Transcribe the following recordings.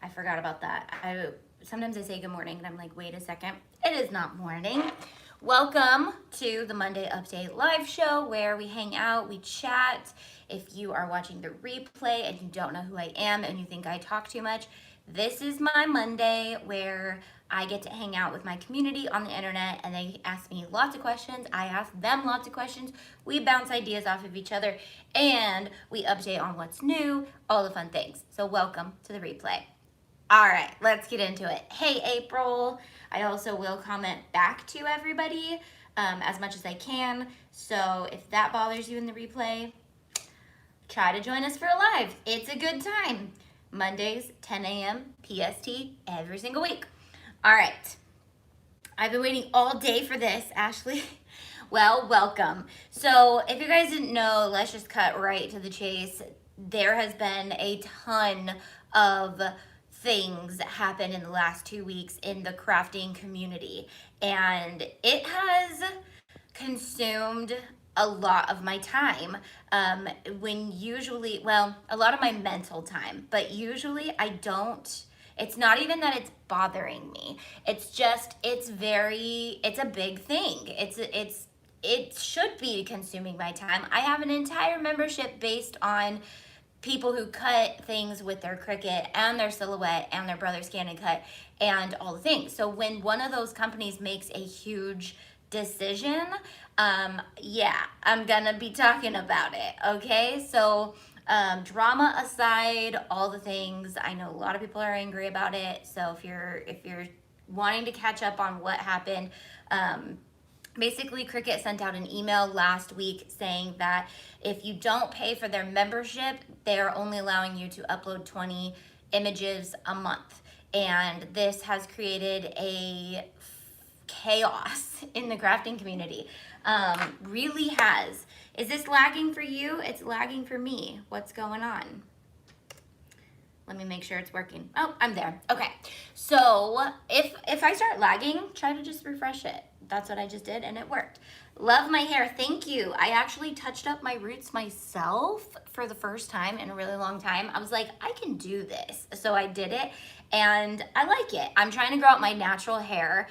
I forgot about that. Sometimes I say good morning and I'm like, wait a second, it is not morning. Welcome to the Monday Update live show where we hang out, we chat. If you are watching the replay and you don't know who I am and you think I talk too much, this is my Monday where I get to hang out with my community on the internet and they ask me lots of questions. I ask them lots of questions. We bounce ideas off of each other and we update on what's new, all the fun things. So welcome to the replay. All right, let's get into it. Hey, April. I also will comment back to everybody as much as I can. So if that bothers you in the replay, try to join us for a live. It's a good time. Mondays, 10 a.m. PST every single week. All right. I've been waiting all day for this, Ashley. Well, welcome. So if you guys didn't know, let's just cut right to the chase. There has been a ton of things that happened in the last 2 weeks in the crafting community, and it has consumed a lot of my time, when usually, well, a lot of my mental time, but usually I don't, it's not even that it's bothering me. It's just, it's a big thing. It should be consuming my time. I have an entire membership based on people who cut things with their Cricut and their Silhouette and their Brother Scan and Cut and all the things. So when one of those companies makes a huge decision, yeah, I'm gonna be talking about it, okay? So drama aside, all the things, I know a lot of people are angry about it. So if you're wanting to catch up on what happened, basically Cricut sent out an email last week saying that if you don't pay for their membership, they're only allowing you to upload 20 images a month. And this has created a chaos in the crafting community. Really has. Is this lagging for you? It's lagging for me. What's going on? Let me make sure it's working. Oh, I'm there. Okay. So if I start lagging, try to just refresh it. That's what I just did and it worked. Love my hair. Thank you. I actually touched up my roots myself for the first time in a really long time. I was like, I can do this. So I did it and I like it. I'm trying to grow out my natural hair.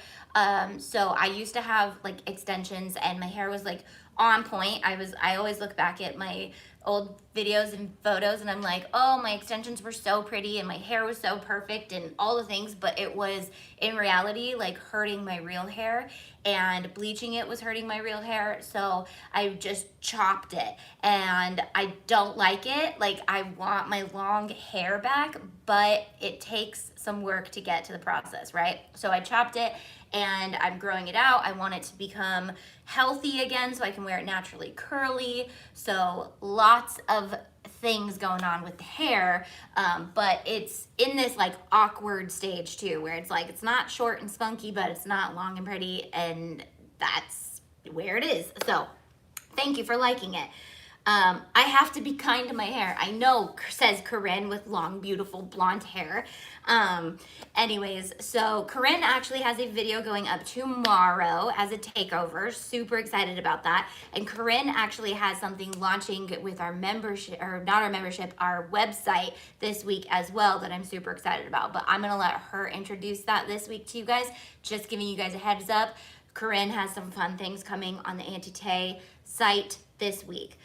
So I used to have like extensions and my hair was like on point. I always look back at my old videos and photos and I'm like, oh, my extensions were so pretty and my hair was so perfect and all the things, but it was in reality like hurting my real hair, and bleaching it was hurting my real hair. So I just chopped it and I don't like it. Like, I want my long hair back, but it takes some work to get to the process, right? So I chopped it and I'm growing it out. I want it to become healthy again so I can wear it naturally curly. So lots of things going on with the hair, but it's in this like awkward stage too, where it's like, it's not short and spunky, but it's not long and pretty, and that's where it is. So thank you for liking it. I have to be kind to my hair. I know, says Corinne with long, beautiful blonde hair. Anyways, so Corinne actually has a video going up tomorrow as a takeover. Super excited about that. And Corinne actually has something launching with our membership, or not our membership, our website this week as well that I'm super excited about. But I'm going to let her introduce that this week to you guys. Just giving you guys a heads up. Corinne has some fun things coming on the Auntie site this week.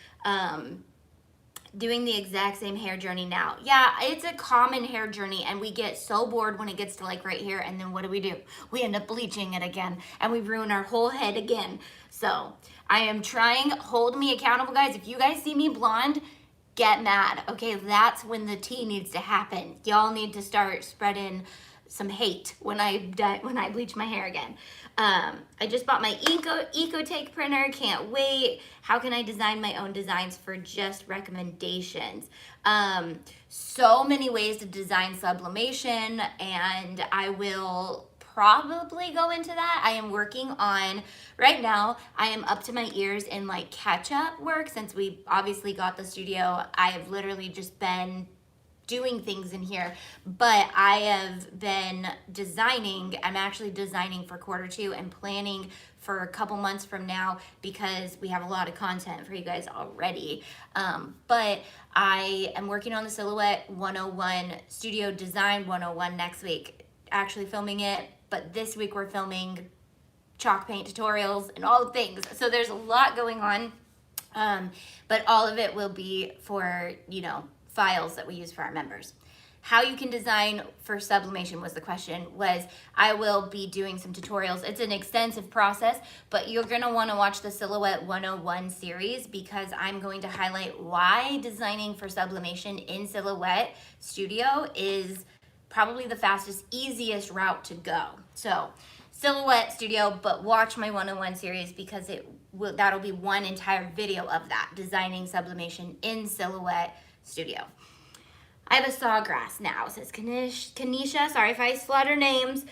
Doing the exact same hair journey now. Yeah, it's a common hair journey and we get so bored when it gets to like right here, and then what do? We end up bleaching it again and we ruin our whole head again. So I am trying, hold me accountable, guys. If you guys see me blonde, get mad, okay? That's when the tea needs to happen. Y'all need to start spreading some hate when I bleach my hair again. I just bought my EcoTake printer. Can't wait. How can I design my own designs for just recommendations? So many ways to design sublimation, and I will probably go into that. I am working on, right now, I am up to my ears in like catch-up work since we obviously got the studio. I have literally just been doing things in here, but I have been designing. I'm actually designing for Q2 and planning for a couple months from now because we have a lot of content for you guys already. But I am working on the Silhouette 101 Studio Design 101 next week, actually filming it. But this week we're filming chalk paint tutorials and all the things. So there's a lot going on. But all of it will be for, you know, files that we use for our members. How you can design for sublimation was the question. I will be doing some tutorials. It's an extensive process, but you're gonna wanna watch the Silhouette 101 series because I'm going to highlight why designing for sublimation in Silhouette Studio is probably the fastest, easiest route to go. So Silhouette Studio, but watch my 101 series because that'll be one entire video of that, designing sublimation in Silhouette Studio. I have a sawgrass now, says Kanisha. Sorry if I slaughter names.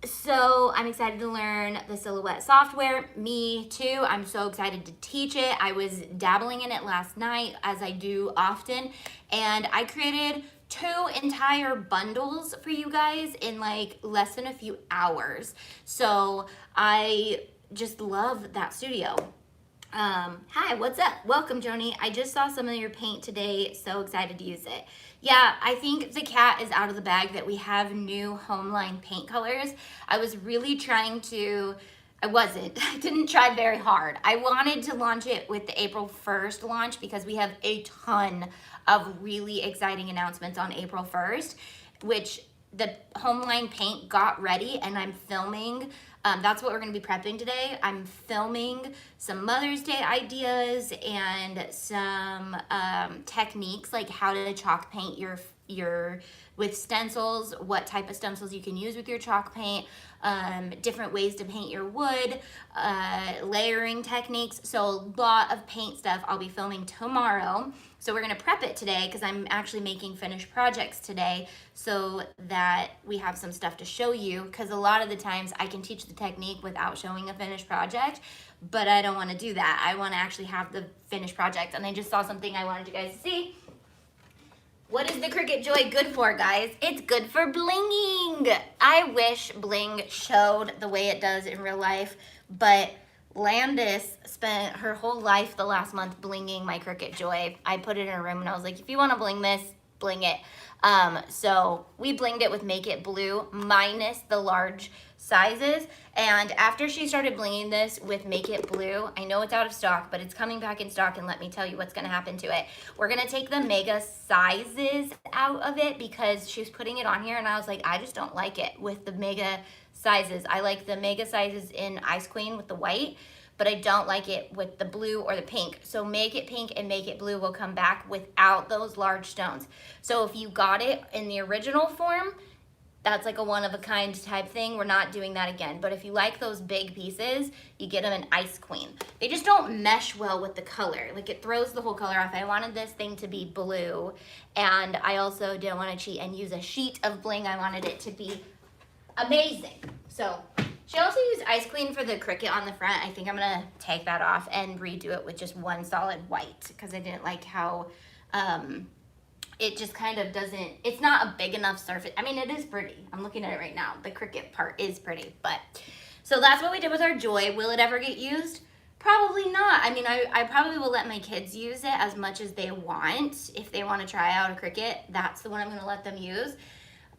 So I'm excited to learn the Silhouette software. Me too. I'm so excited to teach it. I was dabbling in it last night, as I do often, and I created 2 entire bundles for you guys in like less than a few hours. So I just love that studio. Hi, what's up? Welcome, Joni. I just saw some of your paint today. So excited to use it. Yeah, I think the cat is out of the bag that we have new Homeline paint colors. I was really trying to, I didn't try very hard. I wanted to launch it with the April 1st launch because we have a ton of really exciting announcements on April 1st, which the Homeline paint got ready and I'm filming. That's what we're gonna be prepping today. I'm filming some Mother's Day ideas and some techniques like how to chalk paint your with stencils, what type of stencils you can use with your chalk paint, different ways to paint your wood, layering techniques. So a lot of paint stuff I'll be filming tomorrow. So we're gonna prep it today because I'm actually making finished projects today so that we have some stuff to show you, because a lot of the times I can teach the technique without showing a finished project, but I don't wanna do that. I wanna actually have the finished project. And I just saw something I wanted you guys to see. What is the Cricut Joy good for, guys? It's good for blinging. I wish bling showed the way it does in real life, but Landis spent her whole life the last month blinging my Cricut Joy. I put it in her room and I was like, if you want to bling this, bling it. So we blinged it with Make It Blue minus the large sizes. And after she started blinging this with Make It Blue, I know it's out of stock, but it's coming back in stock, and let me tell you what's gonna happen to it. We're gonna take the mega sizes out of it because she was putting it on here and I was like, I just don't like it with the mega sizes. I like the mega sizes in Ice Queen with the white, but I don't like it with the blue or the pink. So Make It Pink and Make It Blue will come back without those large stones. So if you got it in the original form, that's like a one-of-a-kind type thing. We're not doing that again. But if you like those big pieces, you get them in Ice Queen. They just don't mesh well with the color. Like, it throws the whole color off. I wanted this thing to be blue, and I also didn't want to cheat and use a sheet of bling. I wanted it to be amazing. So she also used Ice Queen for the Cricut on the front. I think I'm gonna take that off and redo it with just one solid white because I didn't like how it just kind of doesn't, it's not a big enough surface. I mean, it is pretty. I'm looking at it right now. The Cricut part is pretty, but so that's what we did with our Joy. Will it ever get used? Probably not. I mean, I probably will let my kids use it as much as they want. If they want to try out a Cricut, that's the one I'm gonna let them use.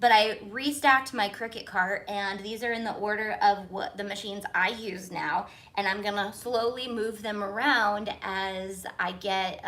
But I restacked my Cricut cart, and these are in the order of what the machines I use now, and I'm gonna slowly move them around as I get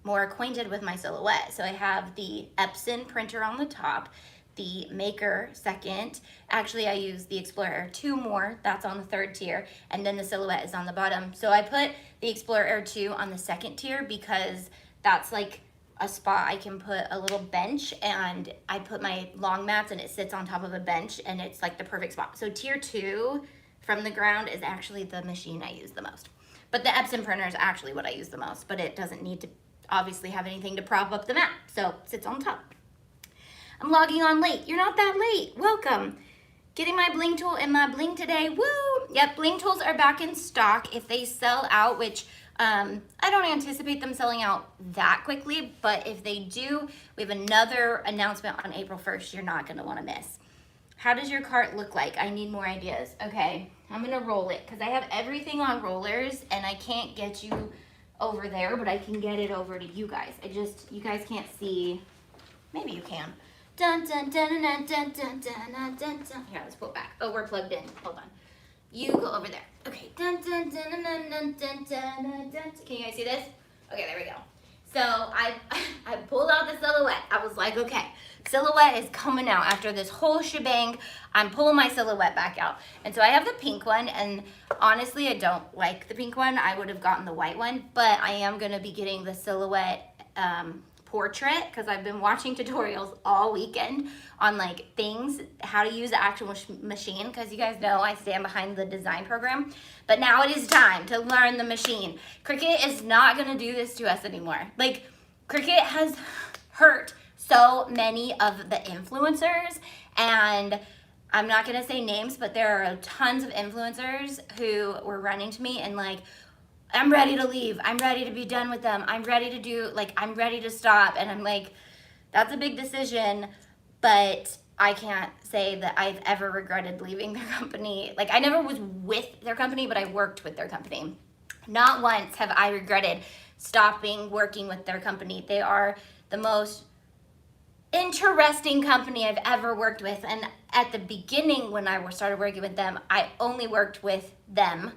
more acquainted with my Silhouette. So I have the Epson printer on the top, the Maker second. Actually, I use the Explorer 2 more, that's on the 3rd tier, and then the Silhouette is on the bottom. So I put the Explorer 2 on the 2nd tier because that's like a spot I can put a little bench, and I put my long mats and it sits on top of a bench, and it's like the perfect spot. So tier 2 from the ground is actually the machine I use the most. But the Epson printer is actually what I use the most, but it doesn't need to obviously have anything to prop up the mat, so it sits on top. I'm logging on late. You're not that late. Welcome. Getting my bling tool in my bling today. Woo! Yep, bling tools are back in stock. If they sell out, which I don't anticipate them selling out that quickly, but if they do, we have another announcement on April 1st you're not going to want to miss. How does your cart look like? I need more ideas. Okay, I'm gonna roll it because I have everything on rollers and I can't get you over there, but I can get it over to you guys. You guys can't see. Maybe you can. Dun dun dun dun dun dun dun dun dun dun. Here, let's pull it back. Oh, we're plugged in. Hold on. You go over there. Okay. Dun dun dun dun dun dun dun dun dun. Can you guys see this? Okay, there we go. So I pulled out the silhouette. I was like, okay, silhouette is coming out after this whole shebang. I'm pulling my silhouette back out. And so I have the pink one, and honestly, I don't like the pink one. I would have gotten the white one, but I am gonna be getting the silhouette portrait because I've been watching tutorials all weekend on like things, how to use the actual machine, because you guys know I stand behind the design program. But now it is time to learn the machine. Cricut is not gonna do this to us anymore. Like, Cricut has hurt so many of the influencers, and I'm not gonna say names, but there are tons of influencers who were running to me and like, I'm ready to leave. I'm ready to be done with them. I'm ready to do, like, I'm ready to stop. And I'm like, that's a big decision, but I can't say that I've ever regretted leaving their company. Like, I never was with their company, but I worked with their company. Not once have I regretted stopping working with their company. They are the most interesting company I've ever worked with. And at the beginning, when I started working with them, I only worked with them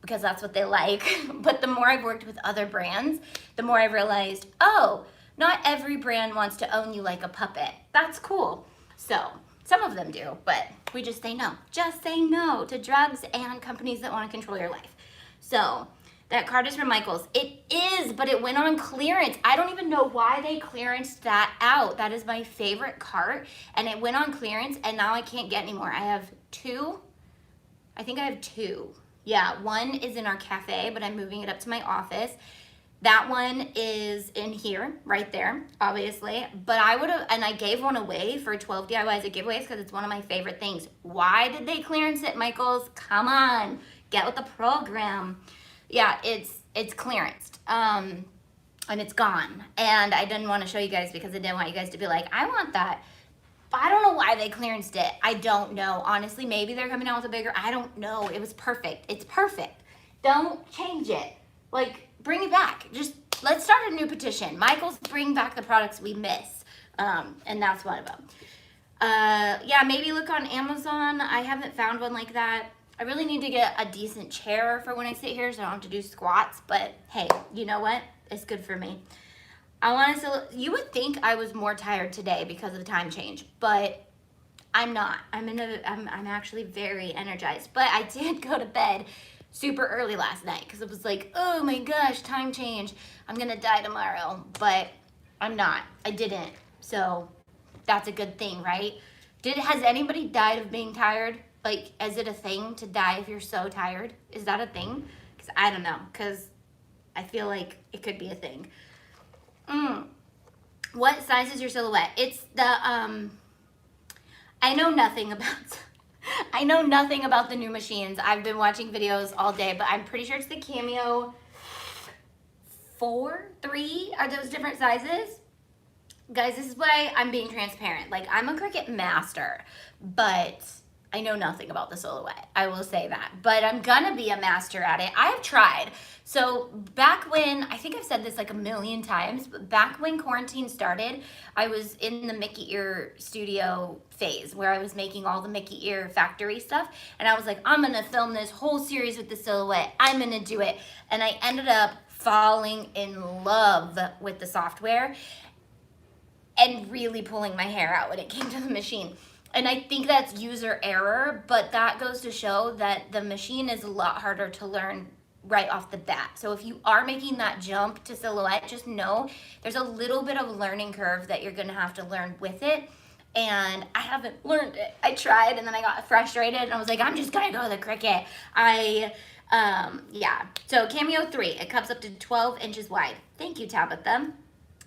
because that's what they like. But the more I've worked with other brands, the more I've realized, oh, not every brand wants to own you like a puppet. That's cool. So some of them do, but we just say no. Just say no to drugs and companies that want to control your life. So that card is from Michaels. It is, but it went on clearance. I don't even know why they clearanced that out. That is my favorite cart, and it went on clearance, and now I can't get any more. I have two. I think I have two. Yeah, one is in our cafe, but I'm moving it up to my office. That one is in here, right there, obviously. But I would have, and I gave one away for 12 DIYs at giveaways because it's one of my favorite things. Why did they clearance it, Michaels? Come on, get with the program. Yeah, it's clearanced, and it's gone. And I didn't want to show you guys because I didn't want you guys to be like, I want that. I don't know why they clearanced it. I don't know. Honestly, maybe they're coming out with a bigger, I don't know. It was perfect. It's perfect. Don't change it. Like, bring it back. Just, let's start a new petition. Michael's bring back the products we miss. And that's one of them. Yeah, maybe look on Amazon. I haven't found one like that. I really need to get a decent chair for when I sit here so I don't have to do squats. But hey, you know what? It's good for me. I want to. You would think I was more tired today because of the time change, but I'm not. I'm actually very energized. But I did go to bed super early last night because it was like, oh my gosh, time change. I'm gonna die tomorrow, but I'm not. I didn't. So that's a good thing, right? Has anybody died of being tired? Like, is it a thing to die if you're so tired? Is that a thing? Because I don't know. Because I feel like it could be a thing. What size is your silhouette? It's the, I know nothing about the new machines. I've been watching videos all day, but I'm pretty sure it's the Cameo 3. Are those different sizes? Guys, this is why I'm being transparent. Like, I'm a Cricut master, but I know nothing about the silhouette. I will say that. But I'm gonna be a master at it. I have tried. So back when, I think I've said this like a million times, but back when quarantine started, I was in the Mickey ear studio phase where I was making all the Mickey ear factory stuff. And I was like, I'm gonna film this whole series with the silhouette. I'm gonna do it. And I ended up falling in love with the software and really pulling my hair out when it came to the machine. And I think that's user error, but that goes to show that the machine is a lot harder to learn right off the bat. So if you are making that jump to silhouette, just know there's a little bit of learning curve that you're gonna have to learn with it. And I haven't learned it. I tried and then I got frustrated and I was like, I'm just gonna go to the Cricut. Yeah. So Cameo 3, it comes up to 12 inches wide. Thank you, Tabitha.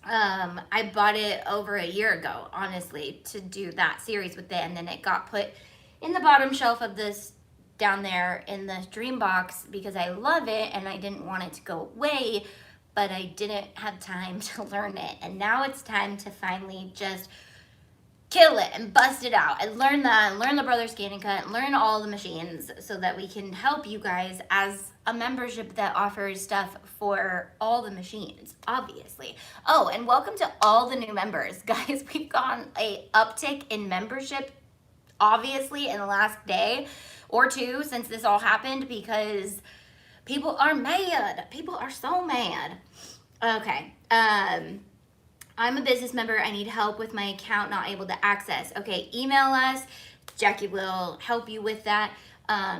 I bought it over a year ago, honestly, to do that series with it, and then it got put in the bottom shelf of this down there in the dream box because I love it and I didn't want it to go away, but I didn't have time to learn it. And now it's time to finally just kill it and bust it out and learn that and learn the Brother Scan and Cut and learn all the machines so that we can help you guys as a membership that offers stuff for all the machines, obviously. Oh, and welcome to all the new members. Guys, we've gotten a uptick in membership, obviously, in the last day or two since this all happened because people are mad. People are so mad. Okay. I'm a business member. I need help with my account not able to access. Okay, email us. Jackie will help you with that.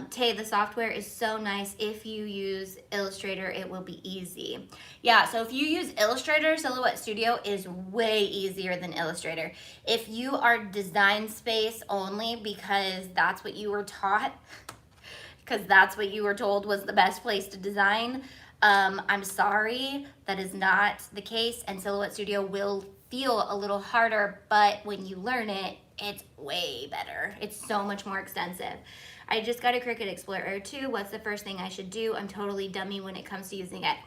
Tay, the software is so nice. If you use Illustrator, it will be easy. Yeah, so if you use Illustrator, Silhouette Studio is way easier than Illustrator. If you are Design Space only because that's what you were taught, because that's what you were told was the best place to design, I'm sorry, that is not the case, and Silhouette Studio will feel a little harder, but when you learn it, it's way better. It's so much more extensive. I just got a Cricut Explorer 2. What's the first thing I should do? I'm totally dummy when it comes to using it.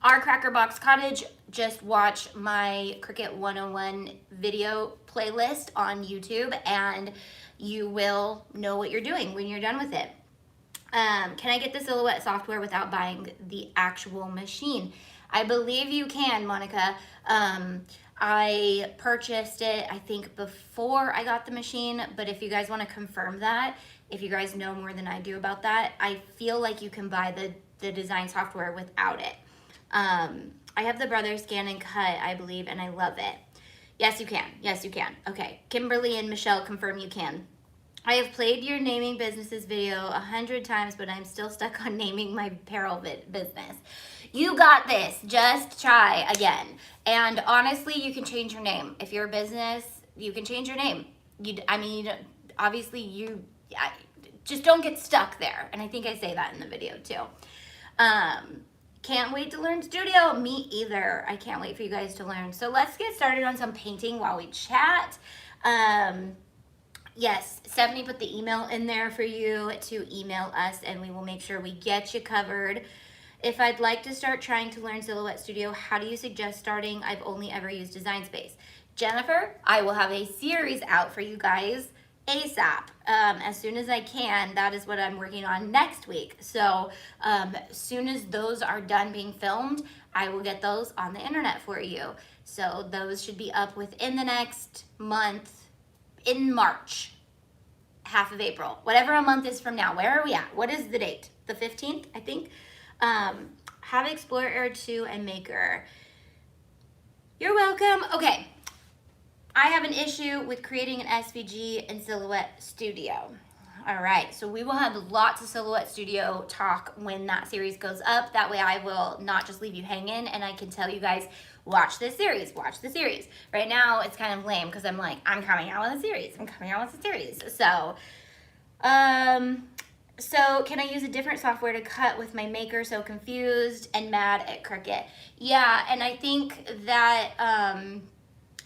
Our Cracker Box Cottage, just watch my Cricut 101 video playlist on YouTube, and you will know what you're doing when you're done with it. Can I get the Silhouette software without buying the actual machine? I believe you can, Monica. I purchased it, I think, before I got the machine, but if you guys want to confirm that, if you guys know more than I do about that, I feel like you can buy the design software without it. I have the Brother Scan and Cut, I believe, and I love it. Yes, you can. Yes, you can. Okay. Kimberly and Michelle confirm you can. I have played your naming businesses video 100 times, but I'm still stuck on naming my apparel business. You got this. Just try again. And honestly, you can change your name. If you're a business, you can change your name. Obviously, just don't get stuck there. And I think I say that in the video too. Can't wait to learn Studio. Me either. I can't wait for you guys to learn. So let's get started on some painting while we chat. Yes, Stephanie put the email in there for you to email us, and we will make sure we get you covered. If I'd like to start trying to learn Silhouette Studio, how do you suggest starting? I've only ever used Design Space. Jennifer, I will have a series out for you guys ASAP. As soon as I can. That is what I'm working on next week. So as soon as those are done being filmed, I will get those on the internet for you. So those should be up within the next month. In March, half of April, whatever a month is from now. Where are we at? What is the date? The 15th, I think. Have Explorer 2 and Maker. You're welcome. Okay, I have an issue with creating an SVG in Silhouette Studio. All right, so we will have lots of Silhouette Studio talk when that series goes up. That way I will not just leave you hanging, and I can tell you guys, watch this series, watch the series. Right now, it's kind of lame because I'm like, I'm coming out with a series. I'm coming out with a series. So can I use a different software to cut with my Maker? So confused and mad at Cricut. Yeah, and I think that,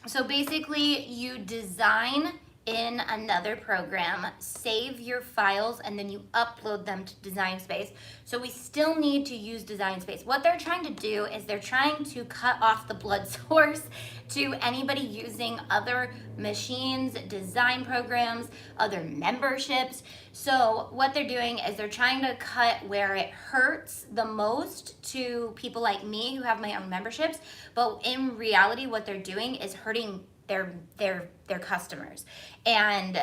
so basically you design in another program, save your files, and then you upload them to Design Space. So we still need to use Design Space. What they're trying to do is they're trying to cut off the blood source to anybody using other machines, design programs, other memberships. So what they're doing is they're trying to cut where it hurts the most to people like me who have my own memberships. But in reality, what they're doing is hurting their customers. And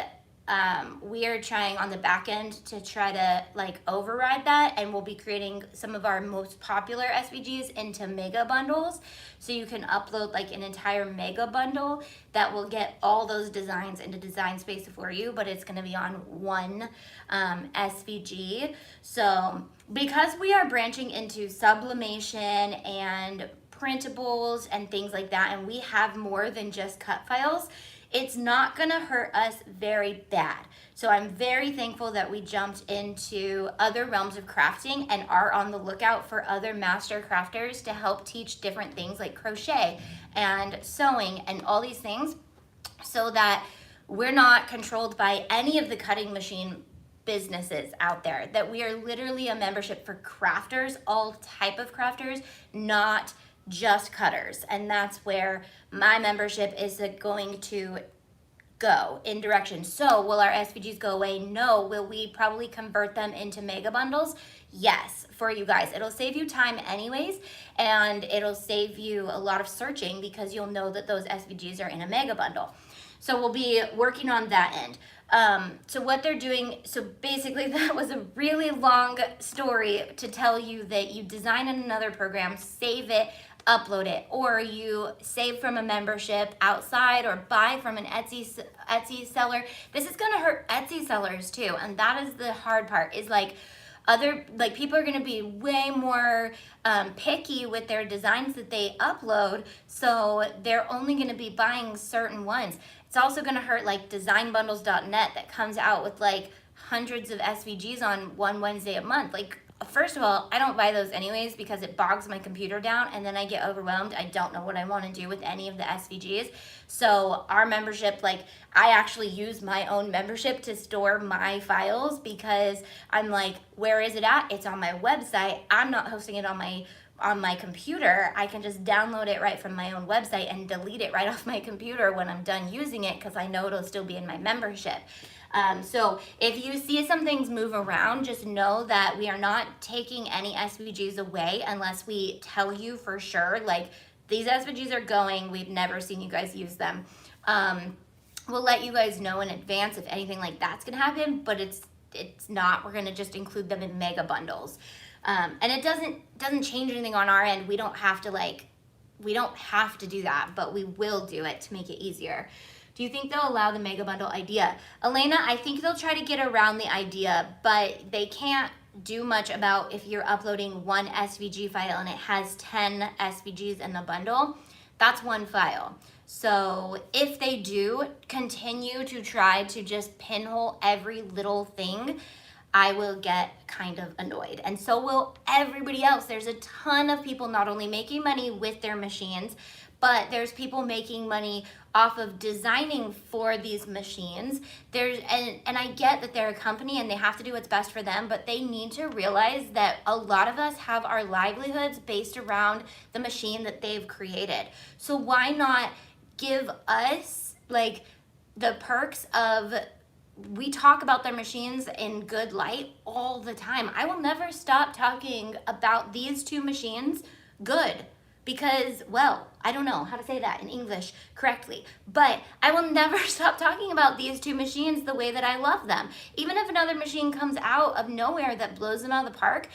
we are trying on the back end to try to like override that, and we'll be creating some of our most popular SVGs into mega bundles, so you can upload like an entire mega bundle that will get all those designs into Design Space for you, but it's going to be on one SVG. So because we are branching into sublimation and printables and things like that, and we have more than just cut files, it's not gonna hurt us very bad. So I'm very thankful that we jumped into other realms of crafting and are on the lookout for other master crafters to help teach different things like crochet and sewing and all these things, so that we're not controlled by any of the cutting machine businesses out there, that we are literally a membership for crafters, all type of crafters, not just cutters. And that's where my membership is going to go in direction. So will our SVGs go away? No. Will we probably convert them into mega bundles? Yes, for you guys. It'll save you time anyways, and it'll save you a lot of searching because you'll know that those SVGs are in a mega bundle. So we'll be working on that end. So what they're doing, so basically that was a really long story to tell you that you design in another program, save it, upload it, or you save from a membership outside or buy from an Etsy seller. This is gonna hurt Etsy sellers too, and that is the hard part, is like people are going to be way more picky with their designs that they upload, so they're only going to be buying certain ones. It's also going to hurt like designbundles.net that comes out with like hundreds of SVGs on one Wednesday a month. Like, first of all, I don't buy those anyways because it bogs my computer down and then I get overwhelmed. I don't know what I want to do with any of the SVGs. So our membership, like, I actually use my own membership to store my files because I'm like, where is it at? It's on my website. I'm not hosting it on my computer. I can just download it right from my own website and delete it right off my computer when I'm done using it because I know it'll still be in my membership. So if you see some things move around, just know that we are not taking any SVGs away unless we tell you for sure, like, these SVGs are going, we've never seen you guys use them. We'll let you guys know in advance if anything like that's gonna happen, but it's not. We're gonna just include them in mega bundles. And it doesn't change anything on our end. We don't have to do that, but we will do it to make it easier. Do you think they'll allow the mega bundle idea? Elena, I think they'll try to get around the idea, but they can't do much about if you're uploading one SVG file and it has 10 SVGs in the bundle. That's one file. So if they do continue to try to just pinhole every little thing, I will get kind of annoyed. And so will everybody else. There's a ton of people not only making money with their machines, but there's people making money off of designing for these machines. And I get that they're a company and they have to do what's best for them, but they need to realize that a lot of us have our livelihoods based around the machine that they've created. So why not give us like the perks of, we talk about their machines in good light all the time. I will never stop talking about these two machines good because, well, I don't know how to say that in English correctly, but I will never stop talking about these two machines the way that I love them. Even if another machine comes out of nowhere that blows them out of the park,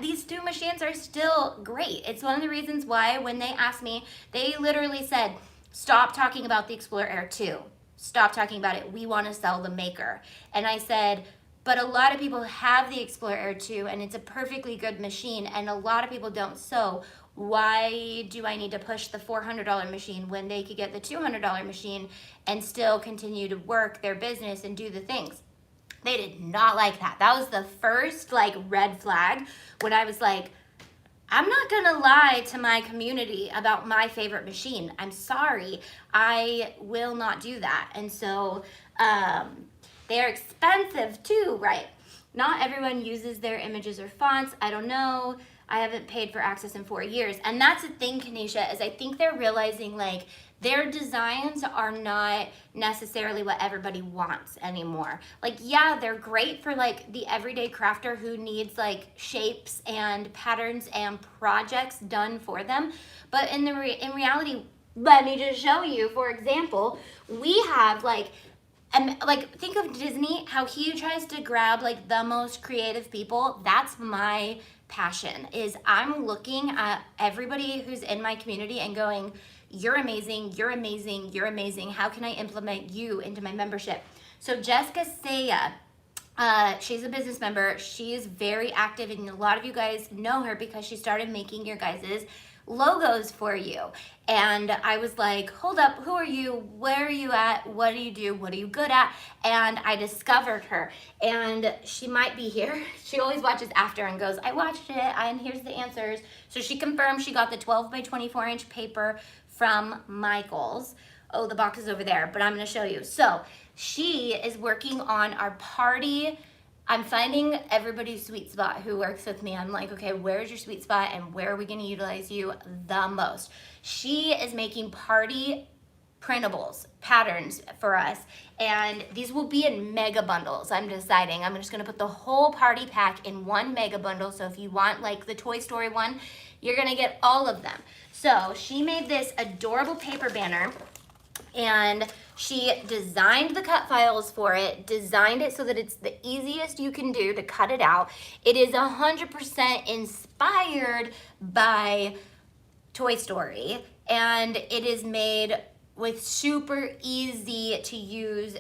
these two machines are still great. It's one of the reasons why when they asked me, they literally said, stop talking about the Explorer Air 2. Stop talking about it. We want to sell the Maker. And I said, but a lot of people have the Explorer Air 2 and it's a perfectly good machine and a lot of people don't. So why do I need to push the $400 machine when they could get the $200 machine and still continue to work their business and do the things? They did not like that. That was the first like red flag when I was like, I'm not gonna lie to my community about my favorite machine. I'm sorry, I will not do that. And so they're expensive too, right? Not everyone uses their images or fonts. I don't know. I haven't paid for Access in 4 years. And that's the thing, Kanisha, is I think they're realizing like their designs are not necessarily what everybody wants anymore. Like, yeah, they're great for like the everyday crafter who needs like shapes and patterns and projects done for them. But in reality, let me just show you, for example, we have like think of Disney, how he tries to grab like the most creative people. That's my passion, is I'm looking at everybody who's in my community and going, you're amazing, you're amazing, you're amazing. How can I implement you into my membership? So Jessica Saya, she's a business member. She's very active and a lot of you guys know her because she started making your guys's logos for you. And I was like, hold up, who are you? Where are you at? What do you do? What are you good at? And I discovered her and she might be here. She always watches after and goes, I watched it and here's the answers. So she confirmed she got the 12 by 24 inch paper from Michael's. Oh, the box is over there, but I'm gonna show you. So she is working on our party. I'm finding everybody's sweet spot who works with me. I'm like, okay, where's your sweet spot and where are we gonna utilize you the most? She is making party printables, patterns for us. And these will be in mega bundles. I'm deciding. I'm just gonna put the whole party pack in one mega bundle. So if you want like the Toy Story one, you're gonna get all of them. So she made this adorable paper banner, and she designed the cut files for it, designed it so that it's the easiest you can do to cut it out. It is 100% inspired by Toy Story, and it is made with super easy to use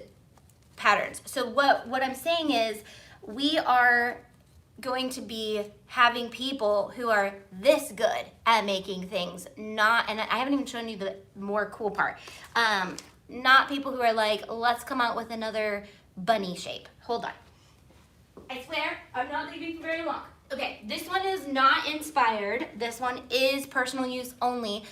patterns. So what I'm saying is we are going to be having people who are this good at making things, not, and I haven't even shown you the more cool part, not people who are like, let's come out with another bunny shape. Hold on. I swear, I'm not leaving for very long. Okay, this one is not inspired. This one is personal use only,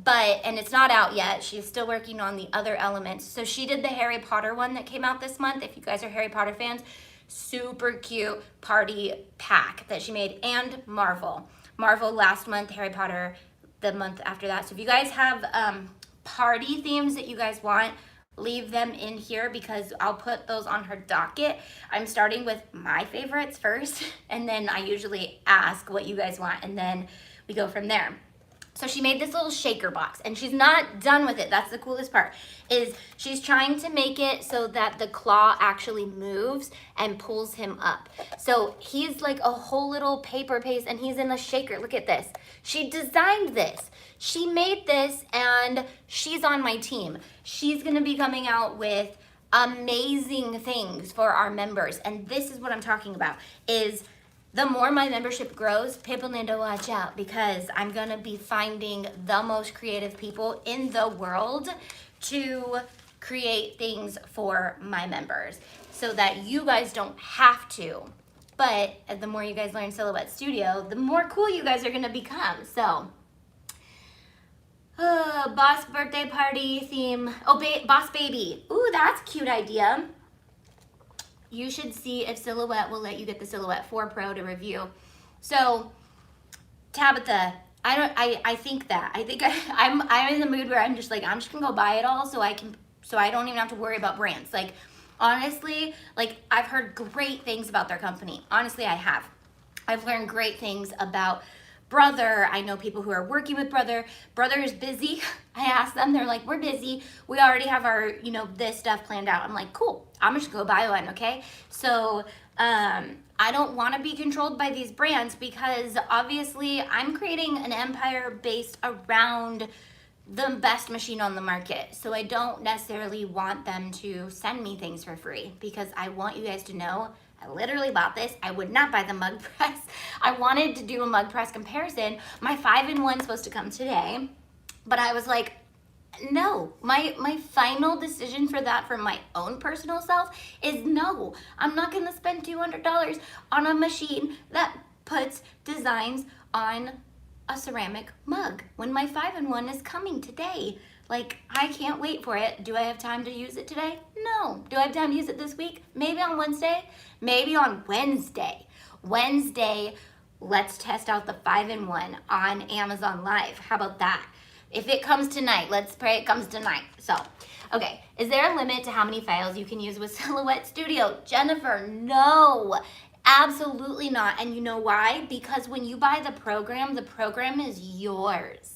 and it's not out yet. She's still working on the other elements. So she did the Harry Potter one that came out this month. If you guys are Harry Potter fans, super cute party pack that she made, and Marvel last month, Harry Potter the month after that. So if you guys have party themes that you guys want, leave them in here because I'll put those on her docket. I'm starting with my favorites first, and then I usually ask what you guys want, and then we go from there. So she made this little shaker box, and she's not done with it. That's the coolest part, is she's trying to make it so that the claw actually moves and pulls him up. So he's like a whole little paper paste, and he's in a shaker. Look at this. She designed this. She made this, and she's on my team. She's gonna be coming out with amazing things for our members, and this is what I'm talking about, is the more my membership grows, people need to watch out, because I'm gonna be finding the most creative people in the world to create things for my members so that you guys don't have to. But the more you guys learn Silhouette Studio, the more cool you guys are gonna become. So, boss birthday party theme. Oh, boss baby. Ooh, that's a cute idea. You should see if Silhouette will let you get the Silhouette 4 Pro to review. So, Tabitha, I think I'm in the mood where I'm just gonna go buy it all so I don't even have to worry about brands. Like, honestly, like, I've heard great things about their company. Honestly, I have. I've learned great things about Brother. I know people who are working with Brother. Brother is busy. I asked them, they're like, we're busy. We already have our, this stuff planned out. I'm like, cool, I'm just gonna go buy one, okay? So, I don't wanna be controlled by these brands because obviously I'm creating an empire based around the best machine on the market. So I don't necessarily want them to send me things for free because I want you guys to know I literally bought this. I would not buy the mug press. I wanted to do a mug press comparison. My 5-in-1 is supposed to come today, but I was like, no. My final decision for that for my own personal self is no. I'm not gonna spend $200 on a machine that puts designs on a ceramic mug when my 5-in-1 is coming today. Like, I can't wait for it. Do I have time to use it today? No. Do I have time to use it this week? Maybe on Wednesday? Maybe on Wednesday. Wednesday, let's test out the 5-in-1 on Amazon Live. How about that? If it comes tonight, let's pray it comes tonight. So, okay. Is there a limit to how many files you can use with Silhouette Studio? Jennifer, no. Absolutely not. And you know why? Because when you buy the program is yours.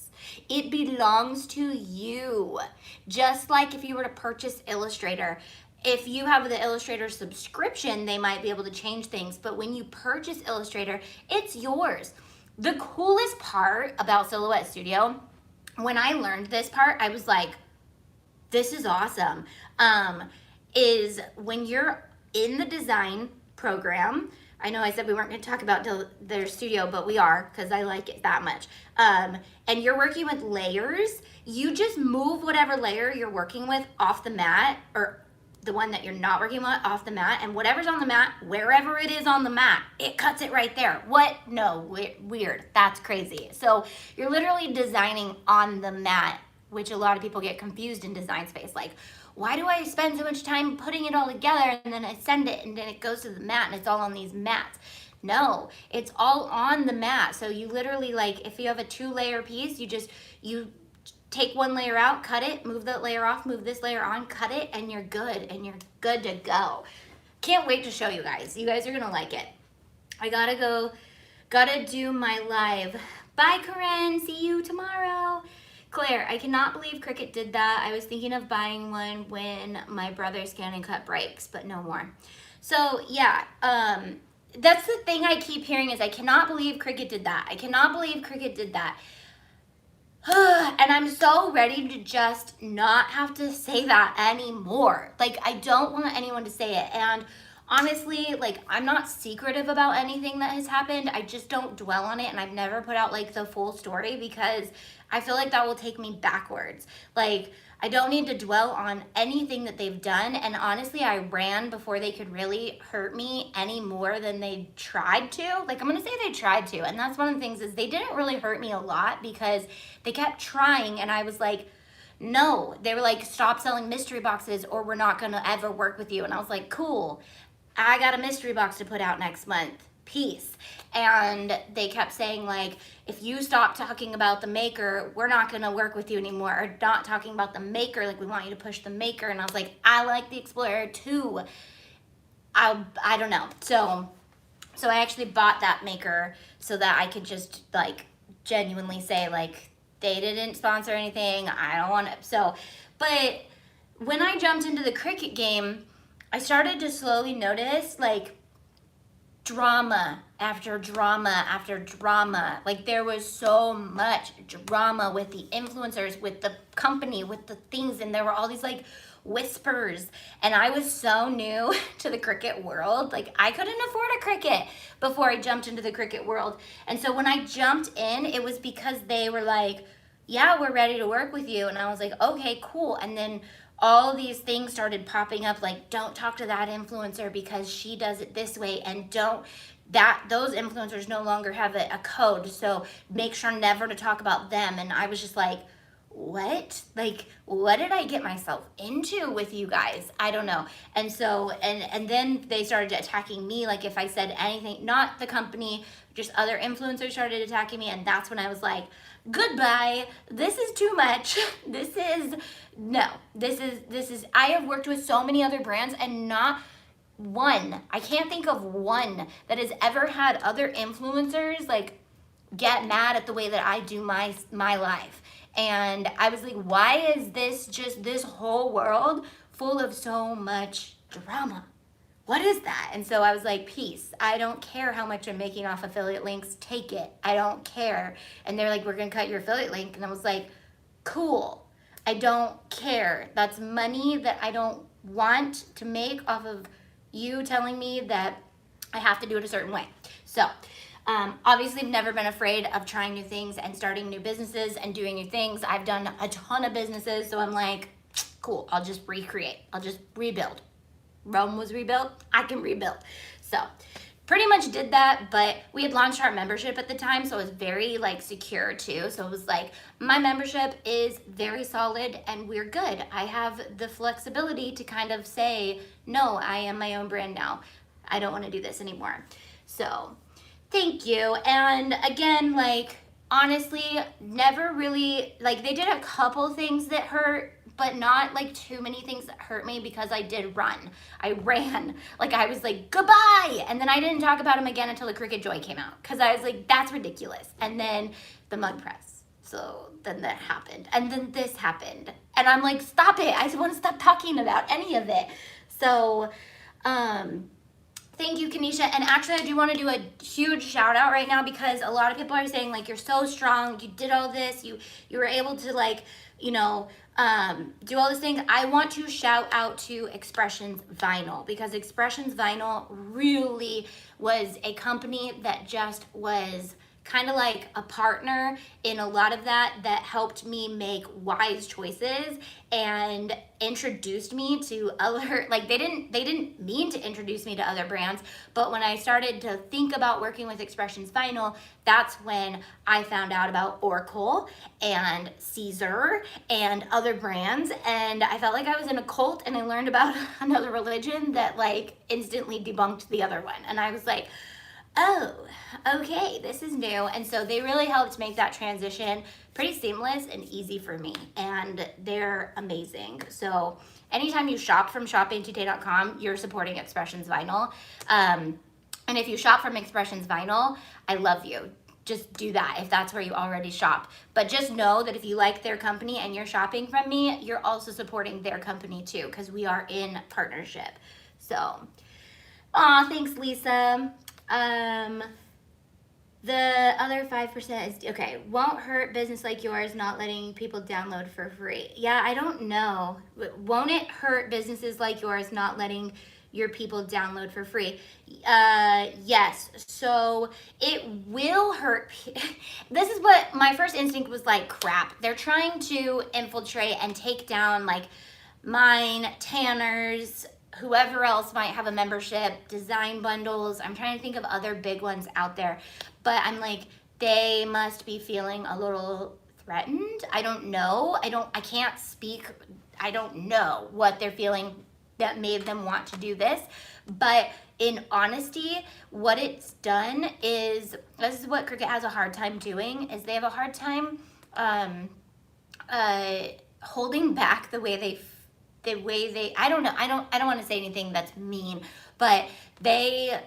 It belongs to you. Just like if you were to purchase Illustrator. If you have the Illustrator subscription, they might be able to change things. But when you purchase Illustrator, it's yours. The coolest part about Silhouette Studio, when I learned this part, I was like, this is awesome. Is when you're in the design program, I know I said we weren't going to talk about their studio, but we are because I like it that much. And you're working with layers, you just move whatever layer you're working with off the mat, or the one that you're not working with off the mat, and whatever's on the mat, wherever it is on the mat, it cuts it right there. What? No, weird. That's crazy. So you're literally designing on the mat, which a lot of people get confused in design space. Like, why do I spend so much time putting it all together and then I send it and then it goes to the mat and it's all on these mats? No, it's all on the mat. So you literally, like, if you have a 2-layer piece, you take one layer out, cut it, move that layer off, move this layer on, cut it, and you're good to go. Can't wait to show you guys. You guys are gonna like it. I gotta do my live. Bye, Corinne, see you tomorrow. Claire, I cannot believe Cricut did that. I was thinking of buying one when my brother's Scan and Cut breaks, but no more. So yeah, that's the thing I keep hearing is I cannot believe Cricut did that. I cannot believe Cricut did that. And I'm so ready to just not have to say that anymore. Like, I don't want anyone to say it. And honestly, like, I'm not secretive about anything that has happened. I just don't dwell on it, and I've never put out like the full story because I feel like that will take me backwards. Like, I don't need to dwell on anything that they've done, and honestly, I ran before they could really hurt me any more than they tried to. Like, I'm gonna say they tried to, and that's one of the things is they didn't really hurt me a lot because they kept trying, and I was like, no. They were like, stop selling mystery boxes or we're not gonna ever work with you. And I was like, cool, I got a mystery box to put out next month. Peace. And they kept saying like, if you stop talking about the maker, we're not gonna work with you anymore, or not talking about the maker, like we want you to push the maker. And I was like, I like the Explorer too. I don't know. So I actually bought that maker so that I could just like genuinely say like, they didn't sponsor anything, I don't want it. So, but when I jumped into the Cricut game, I started to slowly notice like drama after drama after drama. Like, there was so much drama with the influencers, with the company, with the things, and there were all these like whispers. And I was so new to the Cricut world. Like, I couldn't afford a Cricut before I jumped into the Cricut world. And so when I jumped in, it was because they were like, yeah, we're ready to work with you. And I was like, okay, cool. And then all these things started popping up, like, don't talk to that influencer because she does it this way, and those influencers no longer have a code, so make sure never to talk about them. And I was just like, what? Like, what did I get myself into with you guys? I don't know. And so, and then they started attacking me, like if I said anything, not the company, just other influencers started attacking me, and that's when I was like, goodbye, this is too much. This is, I have worked with so many other brands, and not one, I can't think of one that has ever had other influencers like get mad at the way that I do my life. And I was like, why is this whole world full of so much drama? What is that? And so I was like, peace. I don't care how much I'm making off affiliate links. Take it. I don't care. And they're like, we're going to cut your affiliate link. And I was like, cool. I don't care. That's money that I don't want to make off of you telling me that I have to do it a certain way. So obviously I've never been afraid of trying new things and starting new businesses and doing new things. I've done a ton of businesses. So I'm like, cool, I'll just recreate. I'll just rebuild. Rome was rebuilt, I can rebuild. So pretty much did that, but we had launched our membership at the time, so it was very like secure too. So it was like, my membership is very solid and we're good. I have the flexibility to kind of say, no, I am my own brand now. I don't want to do this anymore. So thank you. And again, like, honestly, never really, like, they did a couple things that hurt, but not like too many things that hurt me because I did run. I ran. Like, I was like, goodbye. And then I didn't talk about him again until the Cricut Joy came out because I was like, that's ridiculous. And then the mug press. So then that happened. And then this happened. And I'm like, stop it. I just want to stop talking about any of it. So, thank you, Kanisha. And actually, I do want to do a huge shout out right now because a lot of people are saying like, you're so strong. You did all this. You were able to like, you know, do all this thing. I want to shout out to Expressions Vinyl because Expressions Vinyl really was a company that just was kind of like a partner in a lot of that helped me make wise choices and introduced me to other, like they didn't mean to introduce me to other brands, but when I started to think about working with Expressions Vinyl, that's when I found out about Oracle and Caesar and other brands, and I felt like I was in a cult, and I learned about another religion that like instantly debunked the other one, and I was like, oh, okay, this is new. And so they really helped make that transition pretty seamless and easy for me. And they're amazing. So anytime you shop from shopintoday.com, you're supporting Expressions Vinyl. And if you shop from Expressions Vinyl, I love you. Just do that if that's where you already shop. But just know that if you like their company and you're shopping from me, you're also supporting their company too, because we are in partnership. So, aw, thanks, Lisa. The other 5% is, okay, won't hurt business like yours not letting people download for free. Yeah, I don't know. Won't it hurt businesses like yours not letting your people download for free? Yes. So it will hurt. This is what my first instinct was like, crap. They're trying to infiltrate and take down like mine, Tanner's, whoever else might have a membership, design bundles. I'm trying to think of other big ones out there. But I'm like, they must be feeling a little threatened. I don't know. I can't speak. I don't know what they're feeling that made them want to do this. But in honesty, what it's done is, this is what Cricut has a hard time doing, is they have a hard time holding back the way they, I don't know, I don't want to say anything that's mean, but they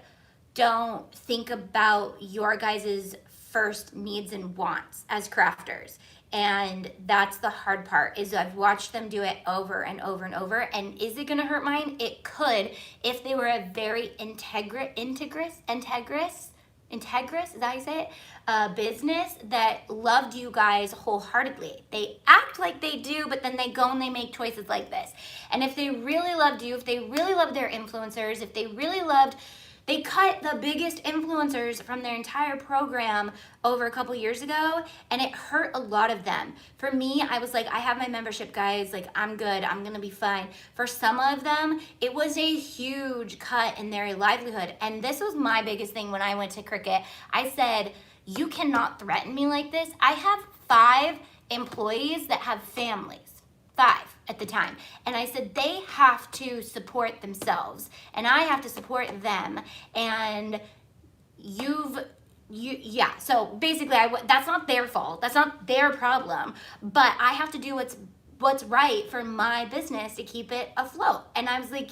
don't think about your guys' first needs and wants as crafters. And that's the hard part, is I've watched them do it over and over and over. And is it gonna hurt mine? It could, if they were a very integrous, is that how you say it? Business that loved you guys wholeheartedly. They act like they do, but then they go and they make choices like this. And if they really loved you, if they really loved their influencers, if they really loved, they cut the biggest influencers from their entire program over a couple years ago, and it hurt a lot of them. For me, I was like, I have my membership, guys. Like, I'm good. I'm going to be fine. For some of them, it was a huge cut in their livelihood. And this was my biggest thing when I went to Cricut. I said, you cannot threaten me like this. I have 5 employees that have families. 5 at the time. And I said, they have to support themselves and I have to support them. And yeah, so basically that's not their fault. That's not their problem, but I have to do what's right for my business to keep it afloat. And I was like,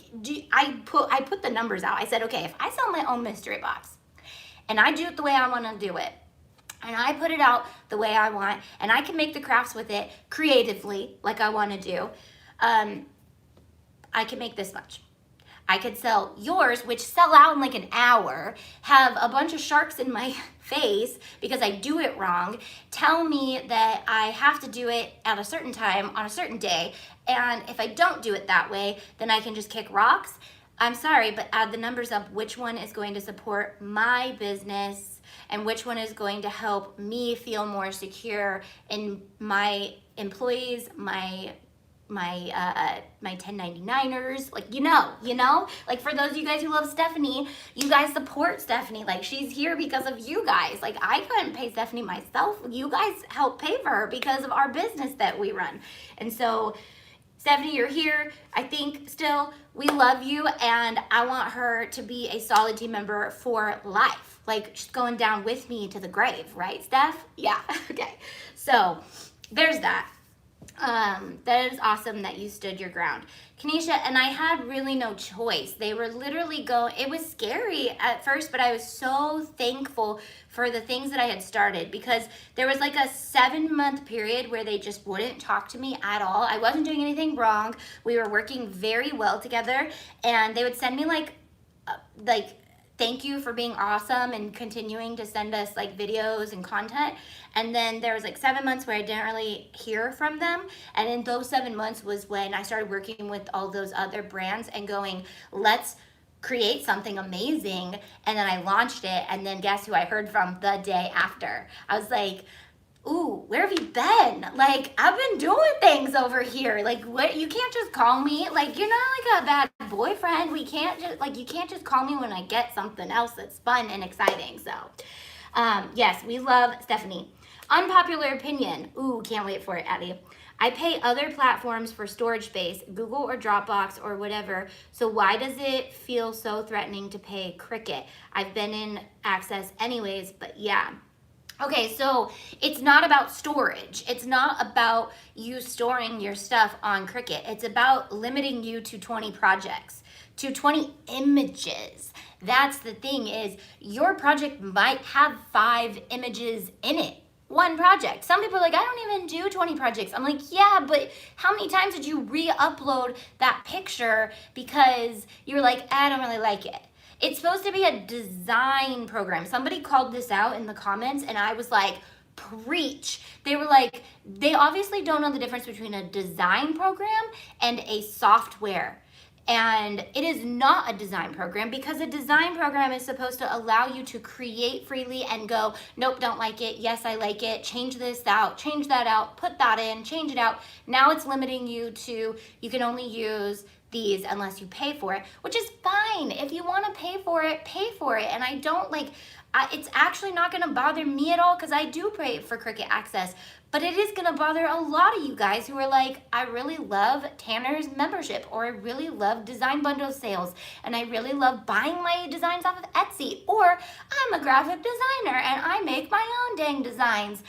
I put the numbers out. I said, okay, if I sell my own mystery box and I do it the way I want to do it, and I put it out the way I want, and I can make the crafts with it creatively, like I want to do, I can make this much. I could sell yours, which sell out in like an hour, have a bunch of sharks in my face because I do it wrong, tell me that I have to do it at a certain time on a certain day, and if I don't do it that way, then I can just kick rocks. I'm sorry, but add the numbers up. Which one is going to support my business and which one is going to help me feel more secure in my employees, my 1099ers, like, you know, like for those of you guys who love Stephanie, you guys support Stephanie. Like, she's here because of you guys. Like, I couldn't pay Stephanie myself. You guys help pay for her because of our business that we run. And so, Stephanie, you're here. I think still we love you, and I want her to be a solid team member for life. Like, she's going down with me to the grave, right, Steph? Yeah, okay. So there's that. That is awesome that you stood your ground. Kanisha, and I had really no choice. They were literally it was scary at first, but I was so thankful for the things that I had started, because there was like a 7-month period where they just wouldn't talk to me at all. I wasn't doing anything wrong. We were working very well together, and they would send me like thank you for being awesome and continuing to send us like videos and content. And then there was like 7 months where I didn't really hear from them. And in those 7 months was when I started working with all those other brands and going, let's create something amazing. And then I launched it. And then guess who I heard from the day after? I was like, ooh, where have you been? Like, I've been doing things over here. Like, what? You can't just call me. Like, you're not like a bad boyfriend. We can't just, like, you can't just call me when I get something else that's fun and exciting. So, yes, we love Stephanie. Unpopular opinion. Ooh, can't wait for it, Addie. I pay other platforms for storage space, Google or Dropbox or whatever. So why does it feel so threatening to pay Cricut? I've been in Access anyways, but yeah. Okay, so it's not about storage. It's not about you storing your stuff on Cricut. It's about limiting you to 20 projects, to 20 images. That's the thing, is your project might have 5 images in it. One project. Some people are like, I don't even do 20 projects. I'm like, yeah, but how many times did you re-upload that picture because you were like, I don't really like it? It's supposed to be a design program. Somebody called this out in the comments and I was like, preach. They were like, they obviously don't know the difference between a design program and a software. And it is not a design program, because a design program is supposed to allow you to create freely and go, nope, don't like it. Yes, I like it. Change this out, change that out, put that in, change it out. Now it's limiting you to, you can only use these unless you pay for it, which is fine. If you want to pay for it, pay for it. And I don't like, it's actually not going to bother me at all, because I do pay for Cricut Access. But it is going to bother a lot of you guys who are like, I really love Tanner's membership, or I really love design bundle sales, and I really love buying my designs off of Etsy, or I'm a graphic designer and I make my own dang designs.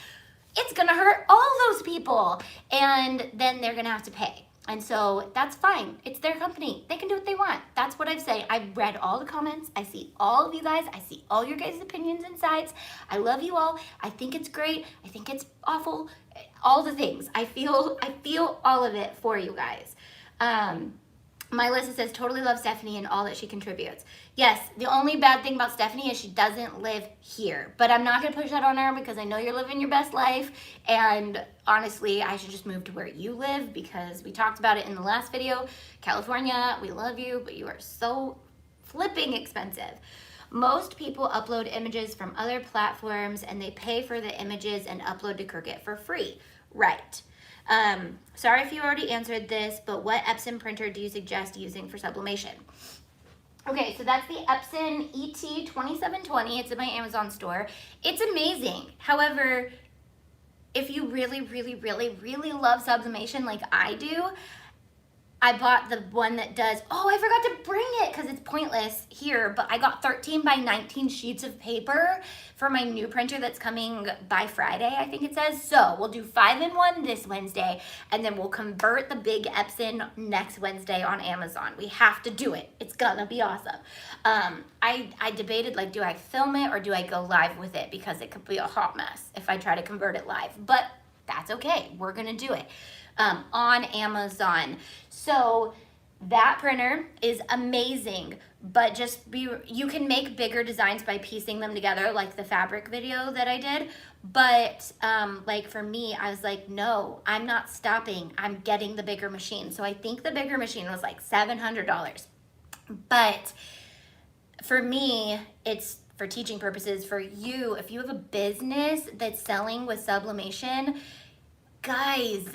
It's going to hurt all those people, and then they're going to have to pay. And so that's fine. It's their company. They can do what they want. That's what I've said. I've read all the comments. I see all of you guys. I see all your guys' opinions and sides. I love you all. I think it's great. I think it's awful. All the things. I feel all of it for you guys. My Melissa says, totally love Stephanie and all that she contributes. Yes, the only bad thing about Stephanie is she doesn't live here. But I'm not going to push that on her, because I know you're living your best life. And honestly, I should just move to where you live, because we talked about it in the last video. California, we love you, but you are so flipping expensive. Most people upload images from other platforms and they pay for the images and upload to Cricut for free. Right. Sorry if you already answered this, but what Epson printer do you suggest using for sublimation? Okay, so that's the Epson ET2720. It's in my Amazon store. It's amazing. However, if you really, really, really, really love sublimation like I do, I bought the one that does, oh, I forgot to bring it because it's pointless here, but I got 13 by 19 sheets of paper for my new printer that's coming by Friday, I think it says. So we'll do 5-in-1 this Wednesday, and then we'll convert the big Epson next Wednesday on Amazon. We have to do it. It's gonna be awesome. I debated, like, do I film it or do I go live with it? Because it could be a hot mess if I try to convert it live, but that's okay. We're gonna do it. On Amazon. So that printer is amazing, but you can make bigger designs by piecing them together, like the fabric video that I did. But like for me, I was like, no, I'm not stopping. I'm getting the bigger machine. So I think the bigger machine was like $700. But for me, it's for teaching purposes. For you, if you have a business that's selling with sublimation, guys,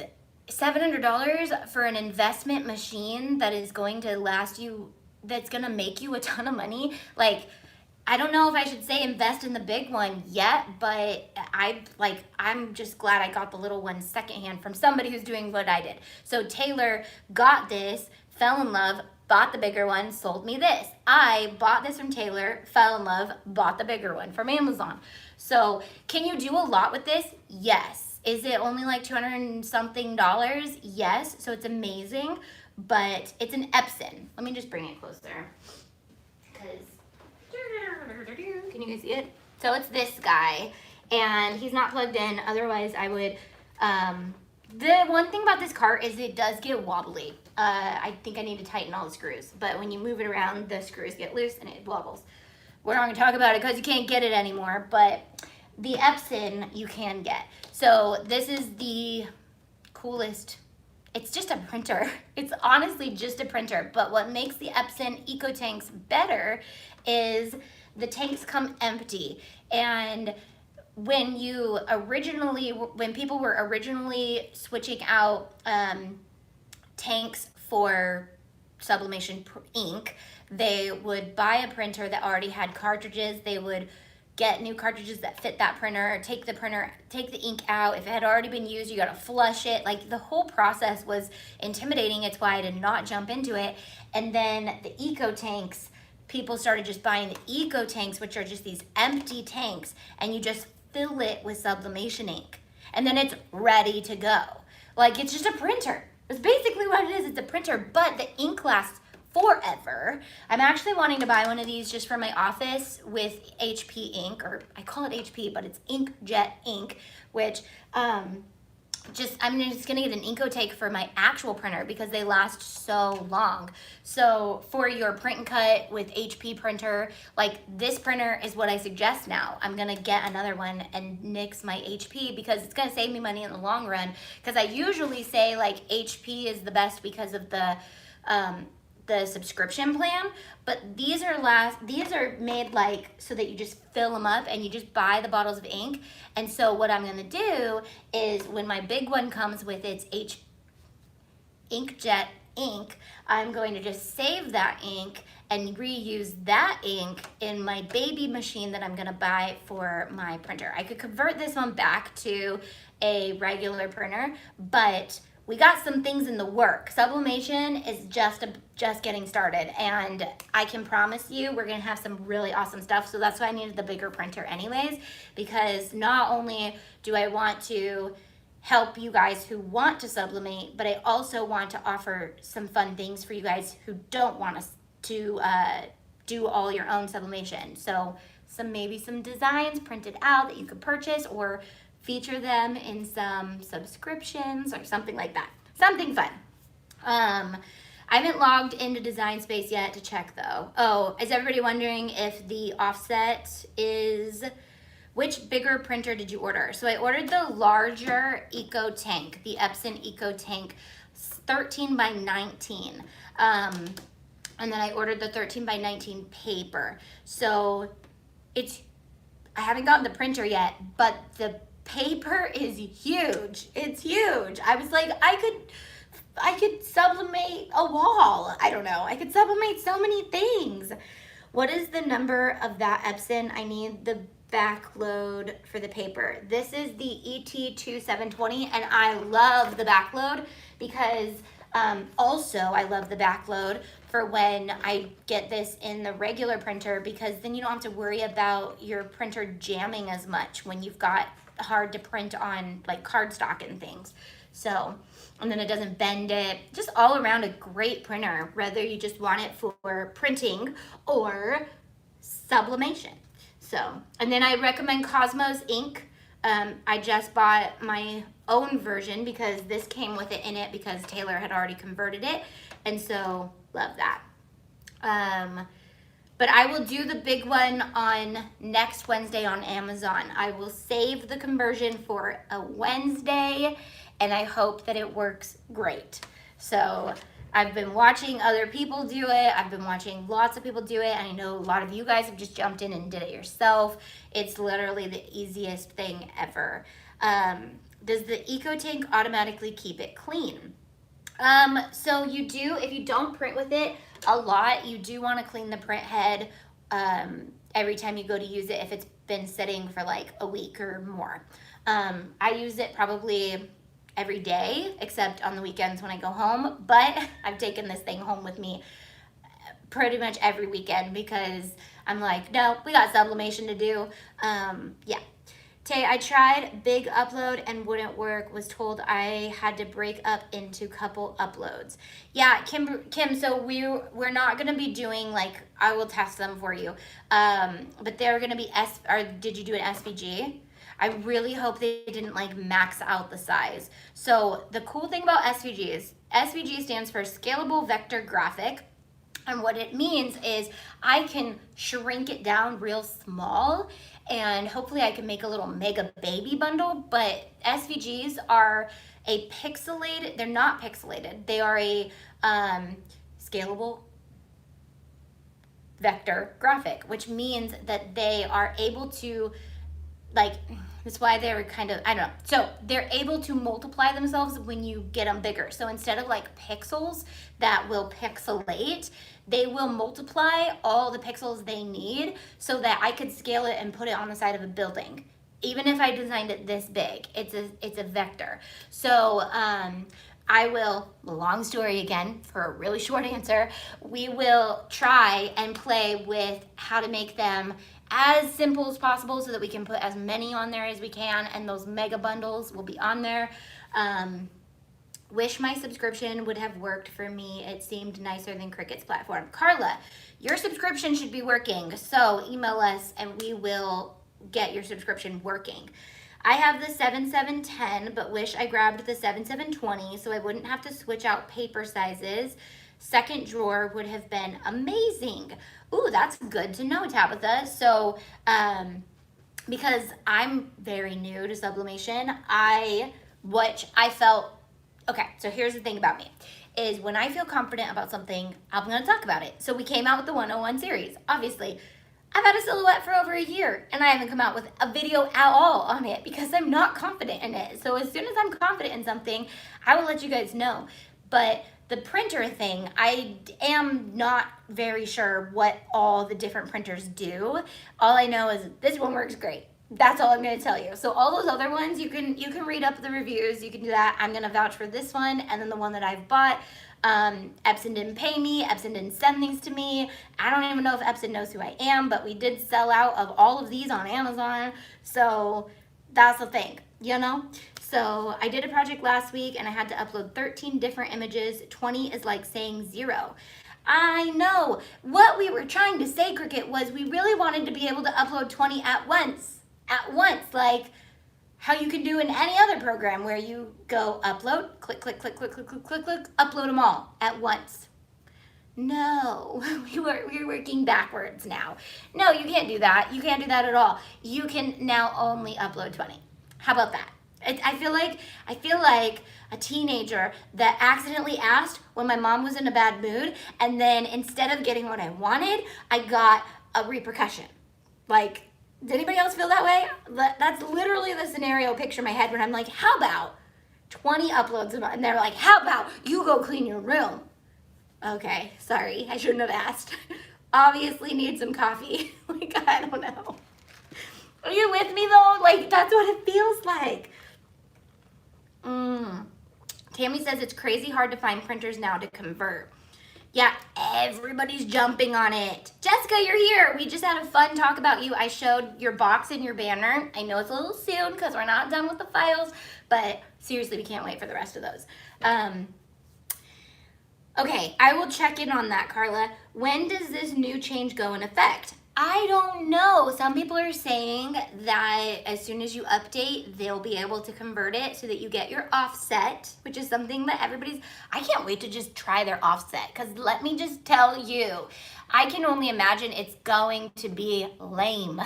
$700 for an investment machine that is going to last you, that's going to make you a ton of money. Like, I don't know if I should say invest in the big one yet, but I'm just glad I got the little one secondhand from somebody who's doing what I did. So Taylor got this, fell in love, bought the bigger one, sold me this. I bought this from Taylor, fell in love, bought the bigger one from Amazon. So can you do a lot with this? Yes. Is it only like $200 and something? Yes. So it's amazing, but it's an Epson. Let me just bring it closer. Can you guys see it? So it's this guy, and he's not plugged in. Otherwise, I would. The one thing about this cart is it does get wobbly. I think I need to tighten all the screws, but when you move it around, the screws get loose and it wobbles. We're not going to talk about it because you can't get it anymore, but the Epson you can get. So this is the coolest. It's just a printer. It's honestly just a printer, but what makes the Epson Eco Tanks better is the tanks come empty. And when people were originally switching out tanks for sublimation ink, they would buy a printer that already had cartridges. They would get new cartridges that fit that printer, take the ink out. If it had already been used, you gotta flush it. Like, the whole process was intimidating. It's why I did not jump into it. And then the eco tanks, people started just buying the eco tanks, which are just these empty tanks, and you just fill it with sublimation ink. And then it's ready to go. Like, it's just a printer. It's basically what it is. It's a printer, but the ink lasts forever. I'm actually wanting to buy one of these just for my office with HP ink, or I call it HP, but it's inkjet ink, which I'm just gonna get an Incotank for my actual printer because they last so long. So for your print and cut with HP printer, like, this printer is what I suggest now. I'm gonna get another one and nix my HP because it's gonna save me money in the long run. Because I usually say, like, HP is the best because of the subscription plan, but these are made like so that you just fill them up and you just buy the bottles of ink. And so what I'm gonna do is, when my big one comes with its inkjet ink, I'm going to just save that ink and reuse that ink in my baby machine that I'm gonna buy for my printer. I could convert this one back to a regular printer, but we got some things in the work. Sublimation is just getting started, and I can promise you we're gonna have some really awesome stuff. So that's why I needed the bigger printer anyways, because not only do I want to help you guys who want to sublimate, but I also want to offer some fun things for you guys who don't want to do all your own sublimation. So maybe some designs printed out that you could purchase, or feature them in some subscriptions or something like that. Something fun. I haven't logged into Design Space yet to check though. Oh, is everybody wondering if the offset is, which bigger printer did you order? So I ordered the larger Eco Tank, the Epson Eco Tank 13 by 19. And then I ordered the 13 by 19 paper. So I haven't gotten the printer yet, but the paper is huge. It's huge. I was like, I could sublimate a wall. I don't know. I could sublimate so many things. What is the number of that Epson? I need the backload for the paper. This is the ET2720, and I love the backload because also I love the backload for when I get this in the regular printer, because then you don't have to worry about your printer jamming as much when you've got hard to print on, like, cardstock and things. So, and then it doesn't bend it. Just all around a great printer, whether you just want it for printing or sublimation. So, and then I recommend Cosmos ink. I just bought my own version because this came with it in it because Taylor had already converted it, and so love that. But I will do the big one on next Wednesday on Amazon. I will save the conversion for a Wednesday, and I hope that it works great. So I've been watching other people do it. I've been watching lots of people do it, and I know a lot of you guys have just jumped in and did it yourself. It's literally the easiest thing ever. Does the Eco Tank automatically keep it clean? So you do, if you don't print with it a lot, you do want to clean the print head every time you go to use it if it's been sitting for like a week or more. I use it probably every day except on the weekends when I go home, but I've taken this thing home with me pretty much every weekend because I'm like, no, we got sublimation to do. Yeah. Tay, I tried big upload and wouldn't work. Was told I had to break up into couple uploads. Yeah, Kim. So we're not gonna be doing, like, I will test them for you. But they're gonna be or did you do an SVG? I really hope they didn't, like, max out the size. So the cool thing about SVG stands for Scalable Vector Graphic. And what it means is I can shrink it down real small, and hopefully I can make a little mega baby bundle. But SVGs are a pixelated, they're not pixelated. They are a scalable vector graphic, which means that they are able to, like, That's why they're kind of, I don't know. So they're able to multiply themselves when you get them bigger. So instead of like pixels that will pixelate, they will multiply all the pixels they need so that I could scale it and put it on the side of a building. Even if I designed it this big, it's a vector. So I will, long story again, for a really short answer, we will try and play with how to make them as simple as possible so that we can put as many on there as we can, and those mega bundles will be on there. Wish my subscription would have worked for me. It seemed nicer than Cricut's platform. Carla, your subscription should be working, so email us and we will get your subscription working. I have the 7710, but wish I grabbed the 7720 so I wouldn't have to switch out paper sizes. Second drawer would have been amazing. Ooh, that's good to know, Tabitha. So, because I'm very new to sublimation, I felt, okay, so here's the thing about me, is when I feel confident about something, I'm gonna talk about it. So we came out with the 101 series. Obviously, I've had a silhouette for over a year and I haven't come out with a video at all on it because I'm not confident in it. So as soon as I'm confident in something, I will let you guys know. But the printer thing, I am not very sure what all the different printers do. All I know is this one works great. That's all I'm gonna tell you. So all those other ones, you can read up the reviews, you can do that. I'm gonna vouch for this one, and then the one that I've bought, Epson didn't pay me, Epson didn't send these to me. I don't even know if Epson knows who I am, but we did sell out of all of these on Amazon. So that's the thing, you know? So I did a project last week and I had to upload 13 different images. 20 is like saying 0. I know. What we were trying to say, Cricut, was we really wanted to be able to upload 20 at once. Like how you can do in any other program where you go upload, click, click, click, click, click, click, click, click, upload them all at once. No, we're working backwards now. No, you can't do that. You can't do that at all. You can now only upload 20. How about that? I feel like a teenager that accidentally asked when my mom was in a bad mood, and then instead of getting what I wanted, I got a repercussion. Like, does anybody else feel that way? That's literally the scenario picture in my head when I'm like, how about 20 uploads a month? And they're like, how about you go clean your room? Okay, sorry, I shouldn't have asked. Obviously need some coffee. Like, I don't know. Are you with me though? Like, that's what it feels like. Tammy says it's crazy hard to find printers now to convert. Yeah, everybody's jumping on it. Jessica, you're here. We just had a fun talk about you. I showed your box and your banner. I know it's a little soon because we're not done with the files, but seriously, we can't wait for the rest of those. Okay, I will check in on that, Carla. When does this new change go in effect? I don't know. Some people are saying that as soon as you update, they'll be able to convert it so that you get your offset, which is something that I can't wait to just try their offset, because let me just tell you, I can only imagine it's going to be lame.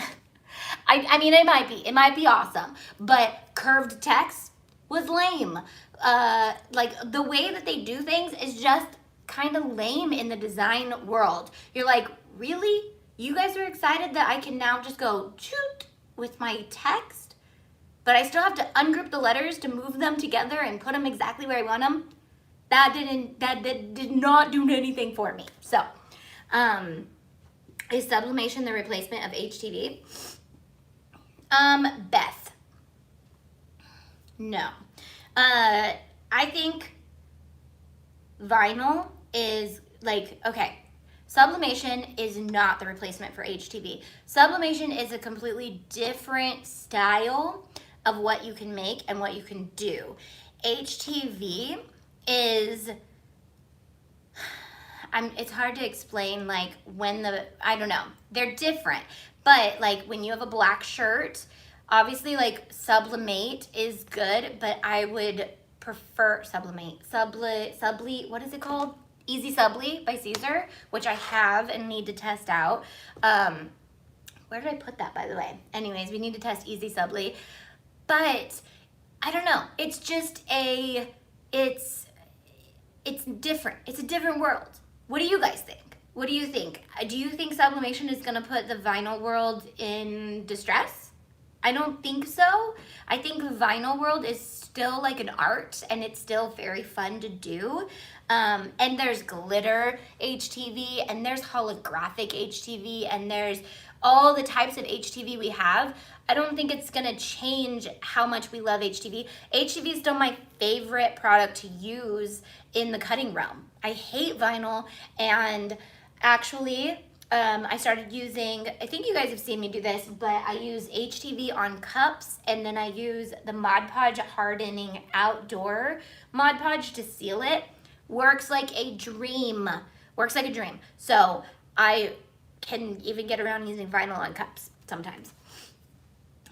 I mean, it might be awesome, but curved text was lame. Like, the way that they do things is just kind of lame in the design world. You're like, really? You guys are excited that I can now just go shoot with my text, but I still have to ungroup the letters to move them together and put them exactly where I want them? That did not do anything for me. So, is sublimation the replacement of HTV? Beth. No. I think vinyl is like, okay, sublimation is not the replacement for HTV. Sublimation is a completely different style of what you can make and what you can do. HTV is, it's hard to explain, like, I don't know, they're different. But like when you have a black shirt, obviously like sublimate is good, but I would prefer sublimate. What is it called? Easy Subli by Caesar, which I have and need to test out. Where did I put that, by the way? Anyways, we need to test Easy Subli. But I don't know. It's just it's different. It's a different world. What do you guys think? What do you think? Do you think sublimation is going to put the vinyl world in distress? I don't think so. I think the vinyl world is still like an art, and it's still very fun to do. And there's glitter HTV, and there's holographic HTV, and there's all the types of HTV we have. I don't think it's gonna change how much we love HTV. HTV is still my favorite product to use in the cutting realm. I hate vinyl, and actually, I started using, I think you guys have seen me do this, but I use HTV on cups, and then I use the Mod Podge hardening outdoor Mod Podge to seal it. Works like a dream. Works like a dream. So I can even get around using vinyl on cups sometimes.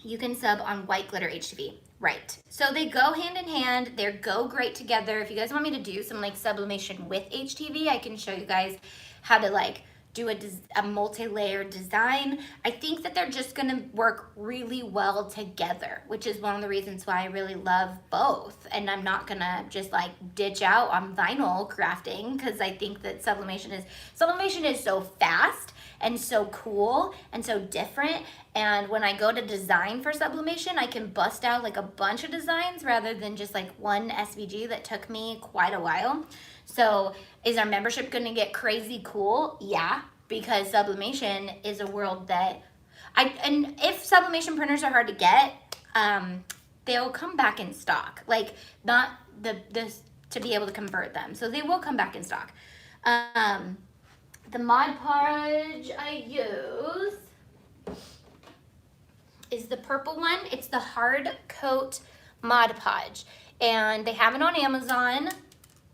You can sub on white glitter HTV. Right. So they go hand in hand. They go great together. If you guys want me to do some like sublimation with HTV, I can show you guys how to like do a multi-layer design. I think that they're just gonna work really well together, which is one of the reasons why I really love both. And I'm not gonna just like ditch out on vinyl crafting, because I think that sublimation is so fast and so cool and so different. And when I go to design for sublimation, I can bust out like a bunch of designs rather than just like one SVG that took me quite a while. So is our membership gonna get crazy cool? Yeah, because sublimation is a world that and if sublimation printers are hard to get, they'll come back in stock. Like not to be able to convert them. So they will come back in stock. The Mod Podge I use is the purple one. It's the hard coat Mod Podge, and they have it on Amazon.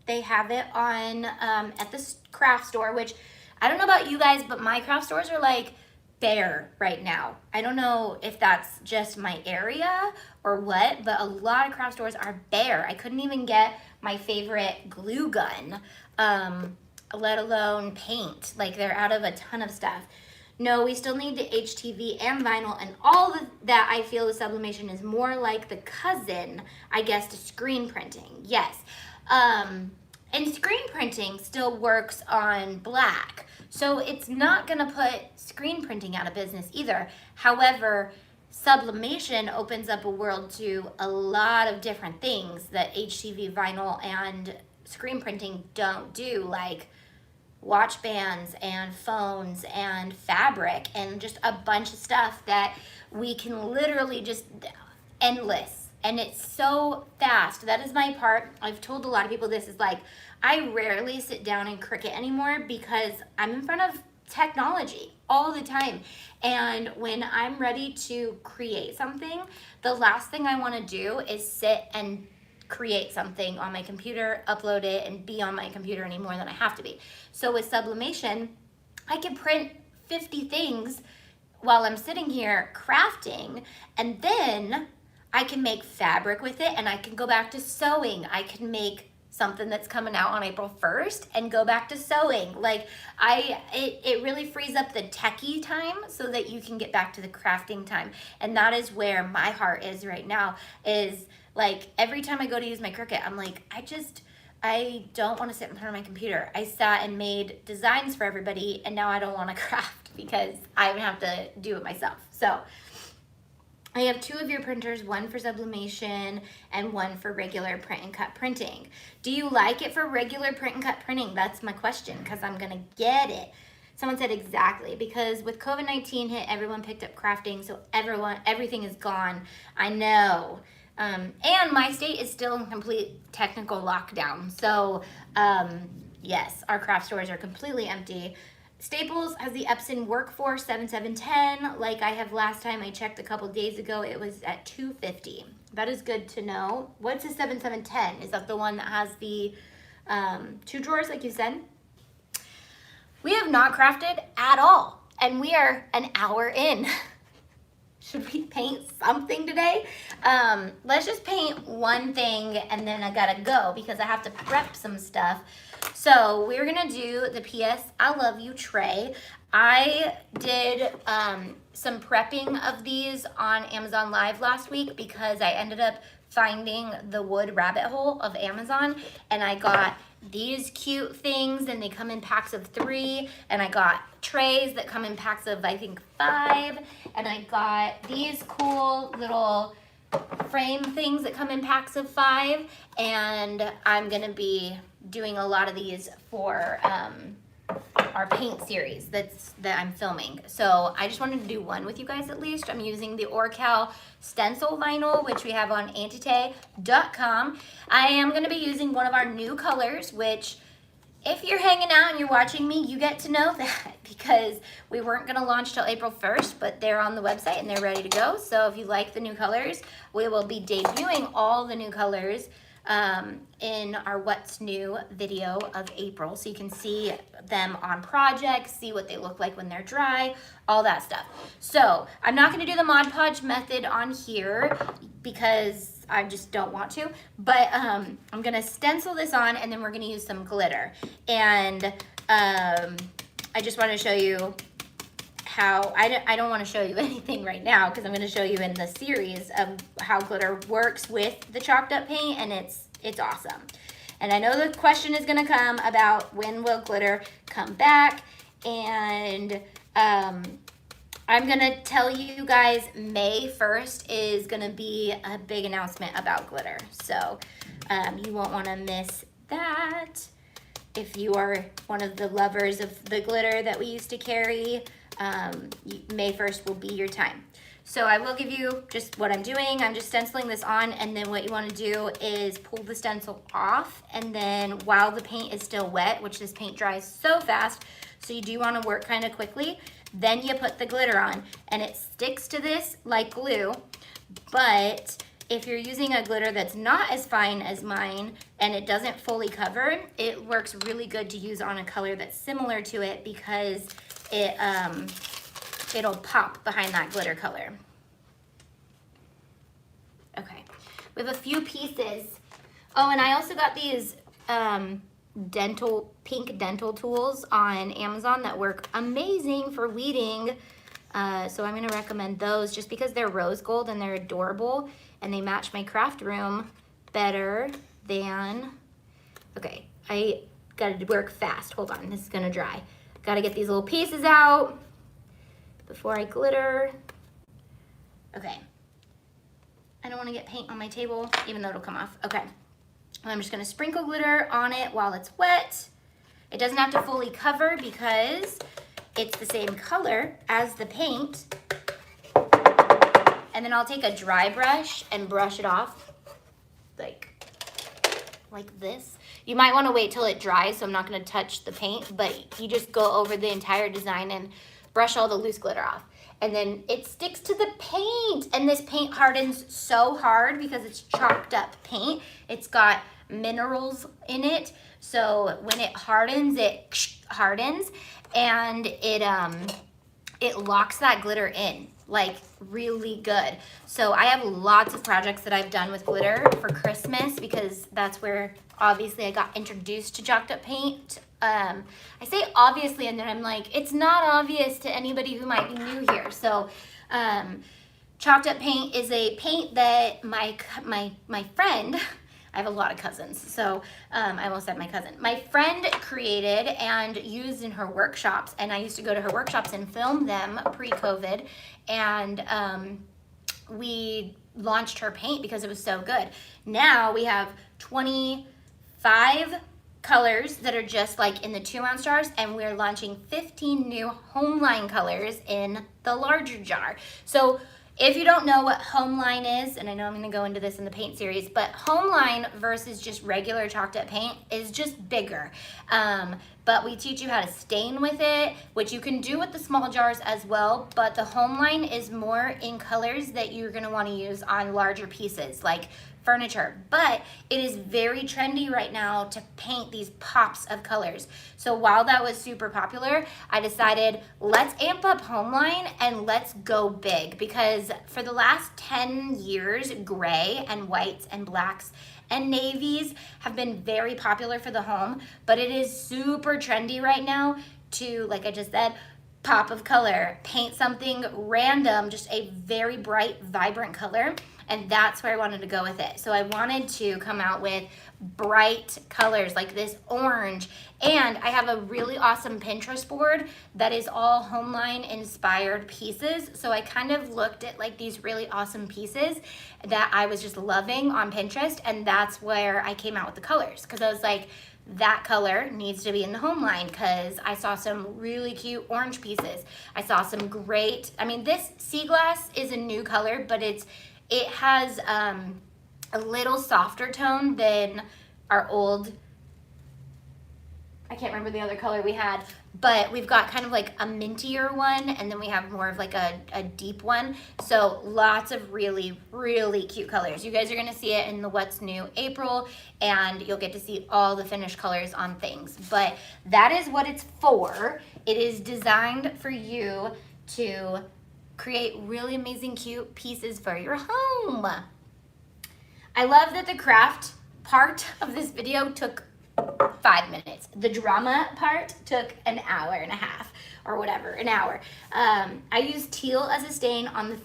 They have it on at the craft store, which I don't know about you guys, but my craft stores are like bare right now. I don't know if that's just my area or what, but a lot of craft stores are bare. I couldn't even get my favorite glue gun, let alone paint. Like they're out of a ton of stuff. No, we still need the HTV and vinyl, and all that I feel the sublimation is more like the cousin, I guess, to screen printing. Yes. And screen printing still works on black, so it's not gonna put screen printing out of business either. However, sublimation opens up a world to a lot of different things that HTV, vinyl, and screen printing don't do, like watch bands and phones and fabric and just a bunch of stuff that we can literally just endless. And it's so fast. That is my part. I've told a lot of people this is like, I rarely sit down in Cricut anymore because I'm in front of technology all the time. And when I'm ready to create something, the last thing I want to do is sit and create something on my computer, upload it, and be on my computer any more than I have to be. So with sublimation, I can print 50 things while I'm sitting here crafting, and then I can make fabric with it, and I can go back to sewing. I can make something that's coming out on April 1st and go back to sewing. Like it really frees up the techie time so that you can get back to the crafting time. And that is where my heart is right now, is like every time I go to use my Cricut, I'm like, I don't want to sit in front of my computer. I sat and made designs for everybody, and now I don't want to craft because I have to do it myself. So I have two of your printers, one for sublimation and one for regular print and cut printing. Do you like it for regular print and cut printing? That's my question, because I'm gonna get it. Someone said exactly, because with COVID-19 hit, everyone picked up crafting, so everything is gone. I know. And my state is still in complete technical lockdown. So yes, our craft stores are completely empty. Staples has the Epson Workforce 7710. Like I have last time I checked a couple days ago, it was at $250. That is good to know. What's a 7710? Is that the one that has the 2 drawers like you said? We have not crafted at all, and we are an hour in. Should we paint something today? Let's just paint one thing, and then I gotta go because I have to prep some stuff. So we're gonna do the PS I Love You tray. I did some prepping of these on Amazon Live last week because I ended up finding the wood rabbit hole of Amazon, and I got these cute things, and they come in packs of 3, and I got trays that come in packs of I think 5, and I got these cool little frame things that come in packs of 5, and I'm gonna be doing a lot of these for our paint series that I'm filming. So I just wanted to do one with you guys at least. I'm using the Orcal stencil vinyl, which we have on Antite.com. I am gonna be using one of our new colors, which if you're hanging out and you're watching me, you get to know that because we weren't gonna launch till April 1st, but they're on the website and they're ready to go. So if you like the new colors, we will be debuting all the new colors in our What's New video of April. So you can see them on projects, see what they look like when they're dry, all that stuff. So I'm not gonna do the Mod Podge method on here because I just don't want to, but I'm gonna stencil this on and then we're gonna use some glitter. And I just wanna show you how, I don't wanna show you anything right now because I'm gonna show you in the series of how glitter works with the chalked up paint, and it's awesome. And I know the question is gonna come about when will glitter come back, and I'm gonna tell you guys May 1st is gonna be a big announcement about glitter. So you won't wanna miss that. If you are one of the lovers of the glitter that we used to carry, May 1st will be your time. So I will give you just what I'm doing. I'm just stenciling this on, and then what you wanna do is pull the stencil off, and then while the paint is still wet, which this paint dries so fast, so you do wanna work kinda quickly, then you put the glitter on, and it sticks to this like glue. But if you're using a glitter that's not as fine as mine and it doesn't fully cover, it works really good to use on a color that's similar to it because it'll pop behind that glitter color. Okay, we have a few pieces. Oh, and I also got these pink dental tools on Amazon that work amazing for weeding. So I'm gonna recommend those just because they're rose gold and they're adorable and they match my craft room better than, okay, I gotta work fast. Hold on, this is gonna dry. Gotta get these little pieces out before I glitter. Okay. I don't wanna get paint on my table, even though it'll come off. Okay. I'm just gonna sprinkle glitter on it while it's wet. It doesn't have to fully cover because it's the same color as the paint. And then I'll take a dry brush and brush it off like this. You might wanna wait till it dries, so I'm not gonna touch the paint, but you just go over the entire design and brush all the loose glitter off. And then it sticks to the paint, and this paint hardens so hard because it's chalked up paint. It's got minerals in it, so when it hardens, and it locks that glitter in like really good. So I have lots of projects that I've done with glitter for Christmas because that's where obviously I got introduced to chalked up paint. I say obviously, and then I'm like, it's not obvious to anybody who might be new here. So chalked up paint is a paint that my friend, I have a lot of cousins, so I almost said my cousin. My friend created and used in her workshops, and I used to go to her workshops and film them pre-COVID, and we launched her paint because it was so good. Now we have 25 colors that are just like in the 2-ounce jars, and we're launching 15 new home line colors in the larger jar. So if you don't know what home line is, and I know I'm gonna go into this in the paint series, but home line versus just regular chalked up paint is just bigger. But we teach you how to stain with it, which you can do with the small jars as well, but the home line is more in colors that you're gonna wanna use on larger pieces, like furniture. But it is very trendy right now to paint these pops of colors. So while that was super popular, I decided let's amp up Homeline and let's go big, because for the last 10 years, gray and whites and blacks and navies have been very popular for the home, but it is super trendy right now to, like I just said, pop of color, paint something random, just a very bright, vibrant color. and that's where I wanted to go with it. So I wanted to come out with bright colors like this orange, and I have a really awesome Pinterest board that is all Homeline inspired pieces. So I kind of looked at like these really awesome pieces that I was just loving on Pinterest, and that's where I came out with the colors, because I was like, that color needs to be in the Homeline, because I saw some really cute orange pieces. I saw some great, I mean, this sea glass is a new color, but it has a little softer tone than our old, I can't remember the other color we had, but we've got kind of like a mintier one, and then we have more of like a deep one. So lots of really, really cute colors. You guys are gonna see it in the What's New April, and you'll get to see all the finished colors on things. But that is what it's for. It is designed for you to create really amazing, cute pieces for your home. I love that the craft part of this video took 5 minutes. The drama part took an hour and a half, or whatever, an hour. I used teal as a stain on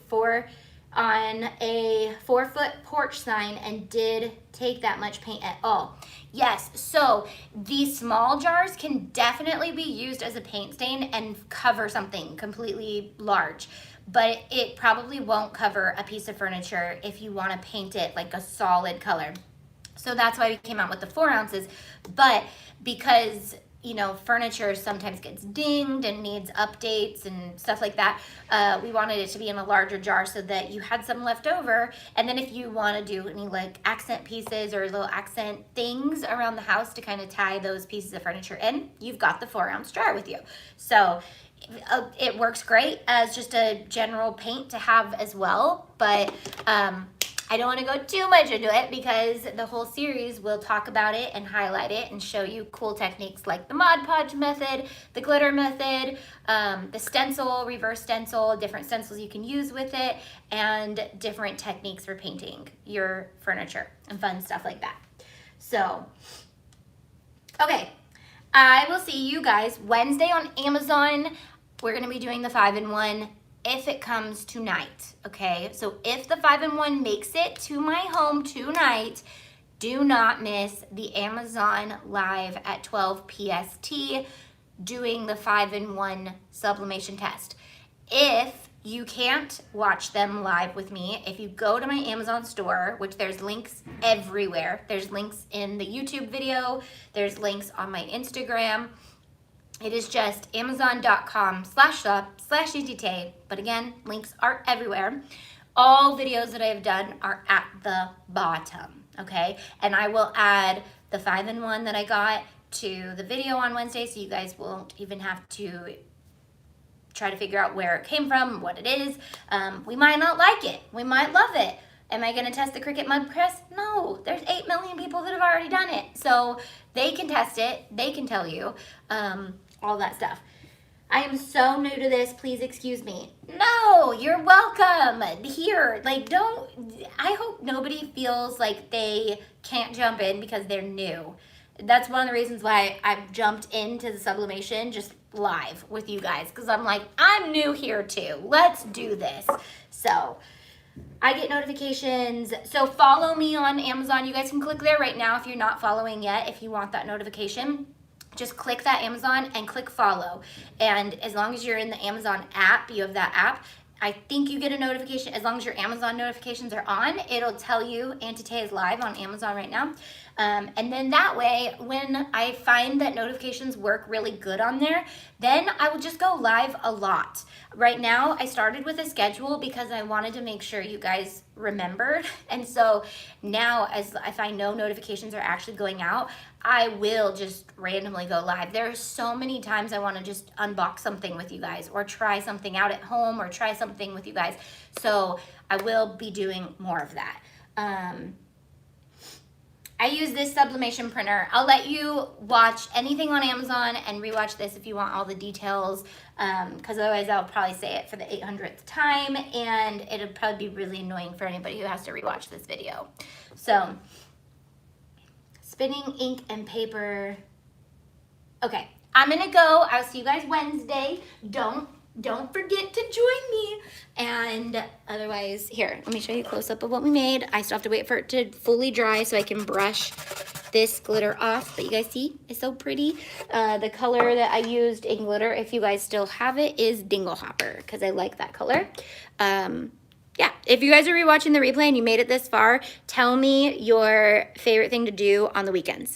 a 4-foot porch sign, and did take that much paint at all. Yes, so these small jars can definitely be used as a paint stain and cover something completely large, but it probably won't cover a piece of furniture if you want to paint it like a solid color. So that's why we came out with the 4 ounces. But because, you know, furniture sometimes gets dinged and needs updates and stuff like that, we wanted it to be in a larger jar so that you had some left over. And then if you want to do any like accent pieces or little accent things around the house to kind of tie those pieces of furniture in, you've got the 4 ounce jar with you. So it works great as just a general paint to have as well. But I don't want to go too much into it, because the whole series will talk about it and highlight it and show you cool techniques like the Mod Podge method, the glitter method, the stencil, reverse stencil, different stencils you can use with it, and different techniques for painting your furniture and fun stuff like that. So, okay, I will see you guys Wednesday on Amazon. We're going to be doing the 5-in-1 if it comes tonight, okay? So if the 5-in-1 makes it to my home tonight, do not miss the Amazon Live at 12 PST doing the 5-in-1 sublimation test. If you can't watch them live with me, if you go to my Amazon store, which there's links everywhere, there's links in the YouTube video, there's links on my Instagram. It is just amazon.com/shop/UTT, but again, links are everywhere. All videos that I have done are at the bottom, okay? And I will add the 5-in-1 that I got to the video on Wednesday, so you guys won't even have to try to figure out where it came from, what it is. We might not like it. We might love it. Am I going to test the Cricut mud press? No, there's 8 million people that have already done it. So they can test it. They can tell you all that stuff. I am so new to this. Please excuse me. No, you're welcome. Here, like, I hope nobody feels like they can't jump in because they're new. That's one of the reasons why I've jumped into the sublimation just live with you guys, because I'm like, I'm new here too. Let's do this. So I get notifications. So follow me on Amazon. You guys can click there right now if you're not following yet. If you want that notification, just click that Amazon and click follow. And as long as you're in the Amazon app, you have that app, I think you get a notification. As long as your Amazon notifications are on, it'll tell you Auntie is live on Amazon right now. And then that way, when I find that notifications work really good on there, then I will just go live a lot. Right now, I started with a schedule because I wanted to make sure you guys remembered. And so now, if I know notifications are actually going out, I will just randomly go live. There are so many times I want to just unbox something with you guys, or try something out at home, or try something with you guys. So I will be doing more of that. I use this sublimation printer. I'll let you watch anything on Amazon and rewatch this if you want all the details, because otherwise I'll probably say it for the 800th time, and it'll probably be really annoying for anybody who has to rewatch this video. So, spinning ink and paper. Okay, I'm gonna go. I'll see you guys Wednesday. Don't don't forget to join me. And otherwise, here, let me show you a close-up of what we made. I still have to wait for it to fully dry so I can brush this glitter off, but you guys see, it's so pretty. The color that I used in glitter, if you guys still have it, is Dingle Hopper, because I like that color. Yeah, if you guys are rewatching the replay and you made it this far, tell me your favorite thing to do on the weekends.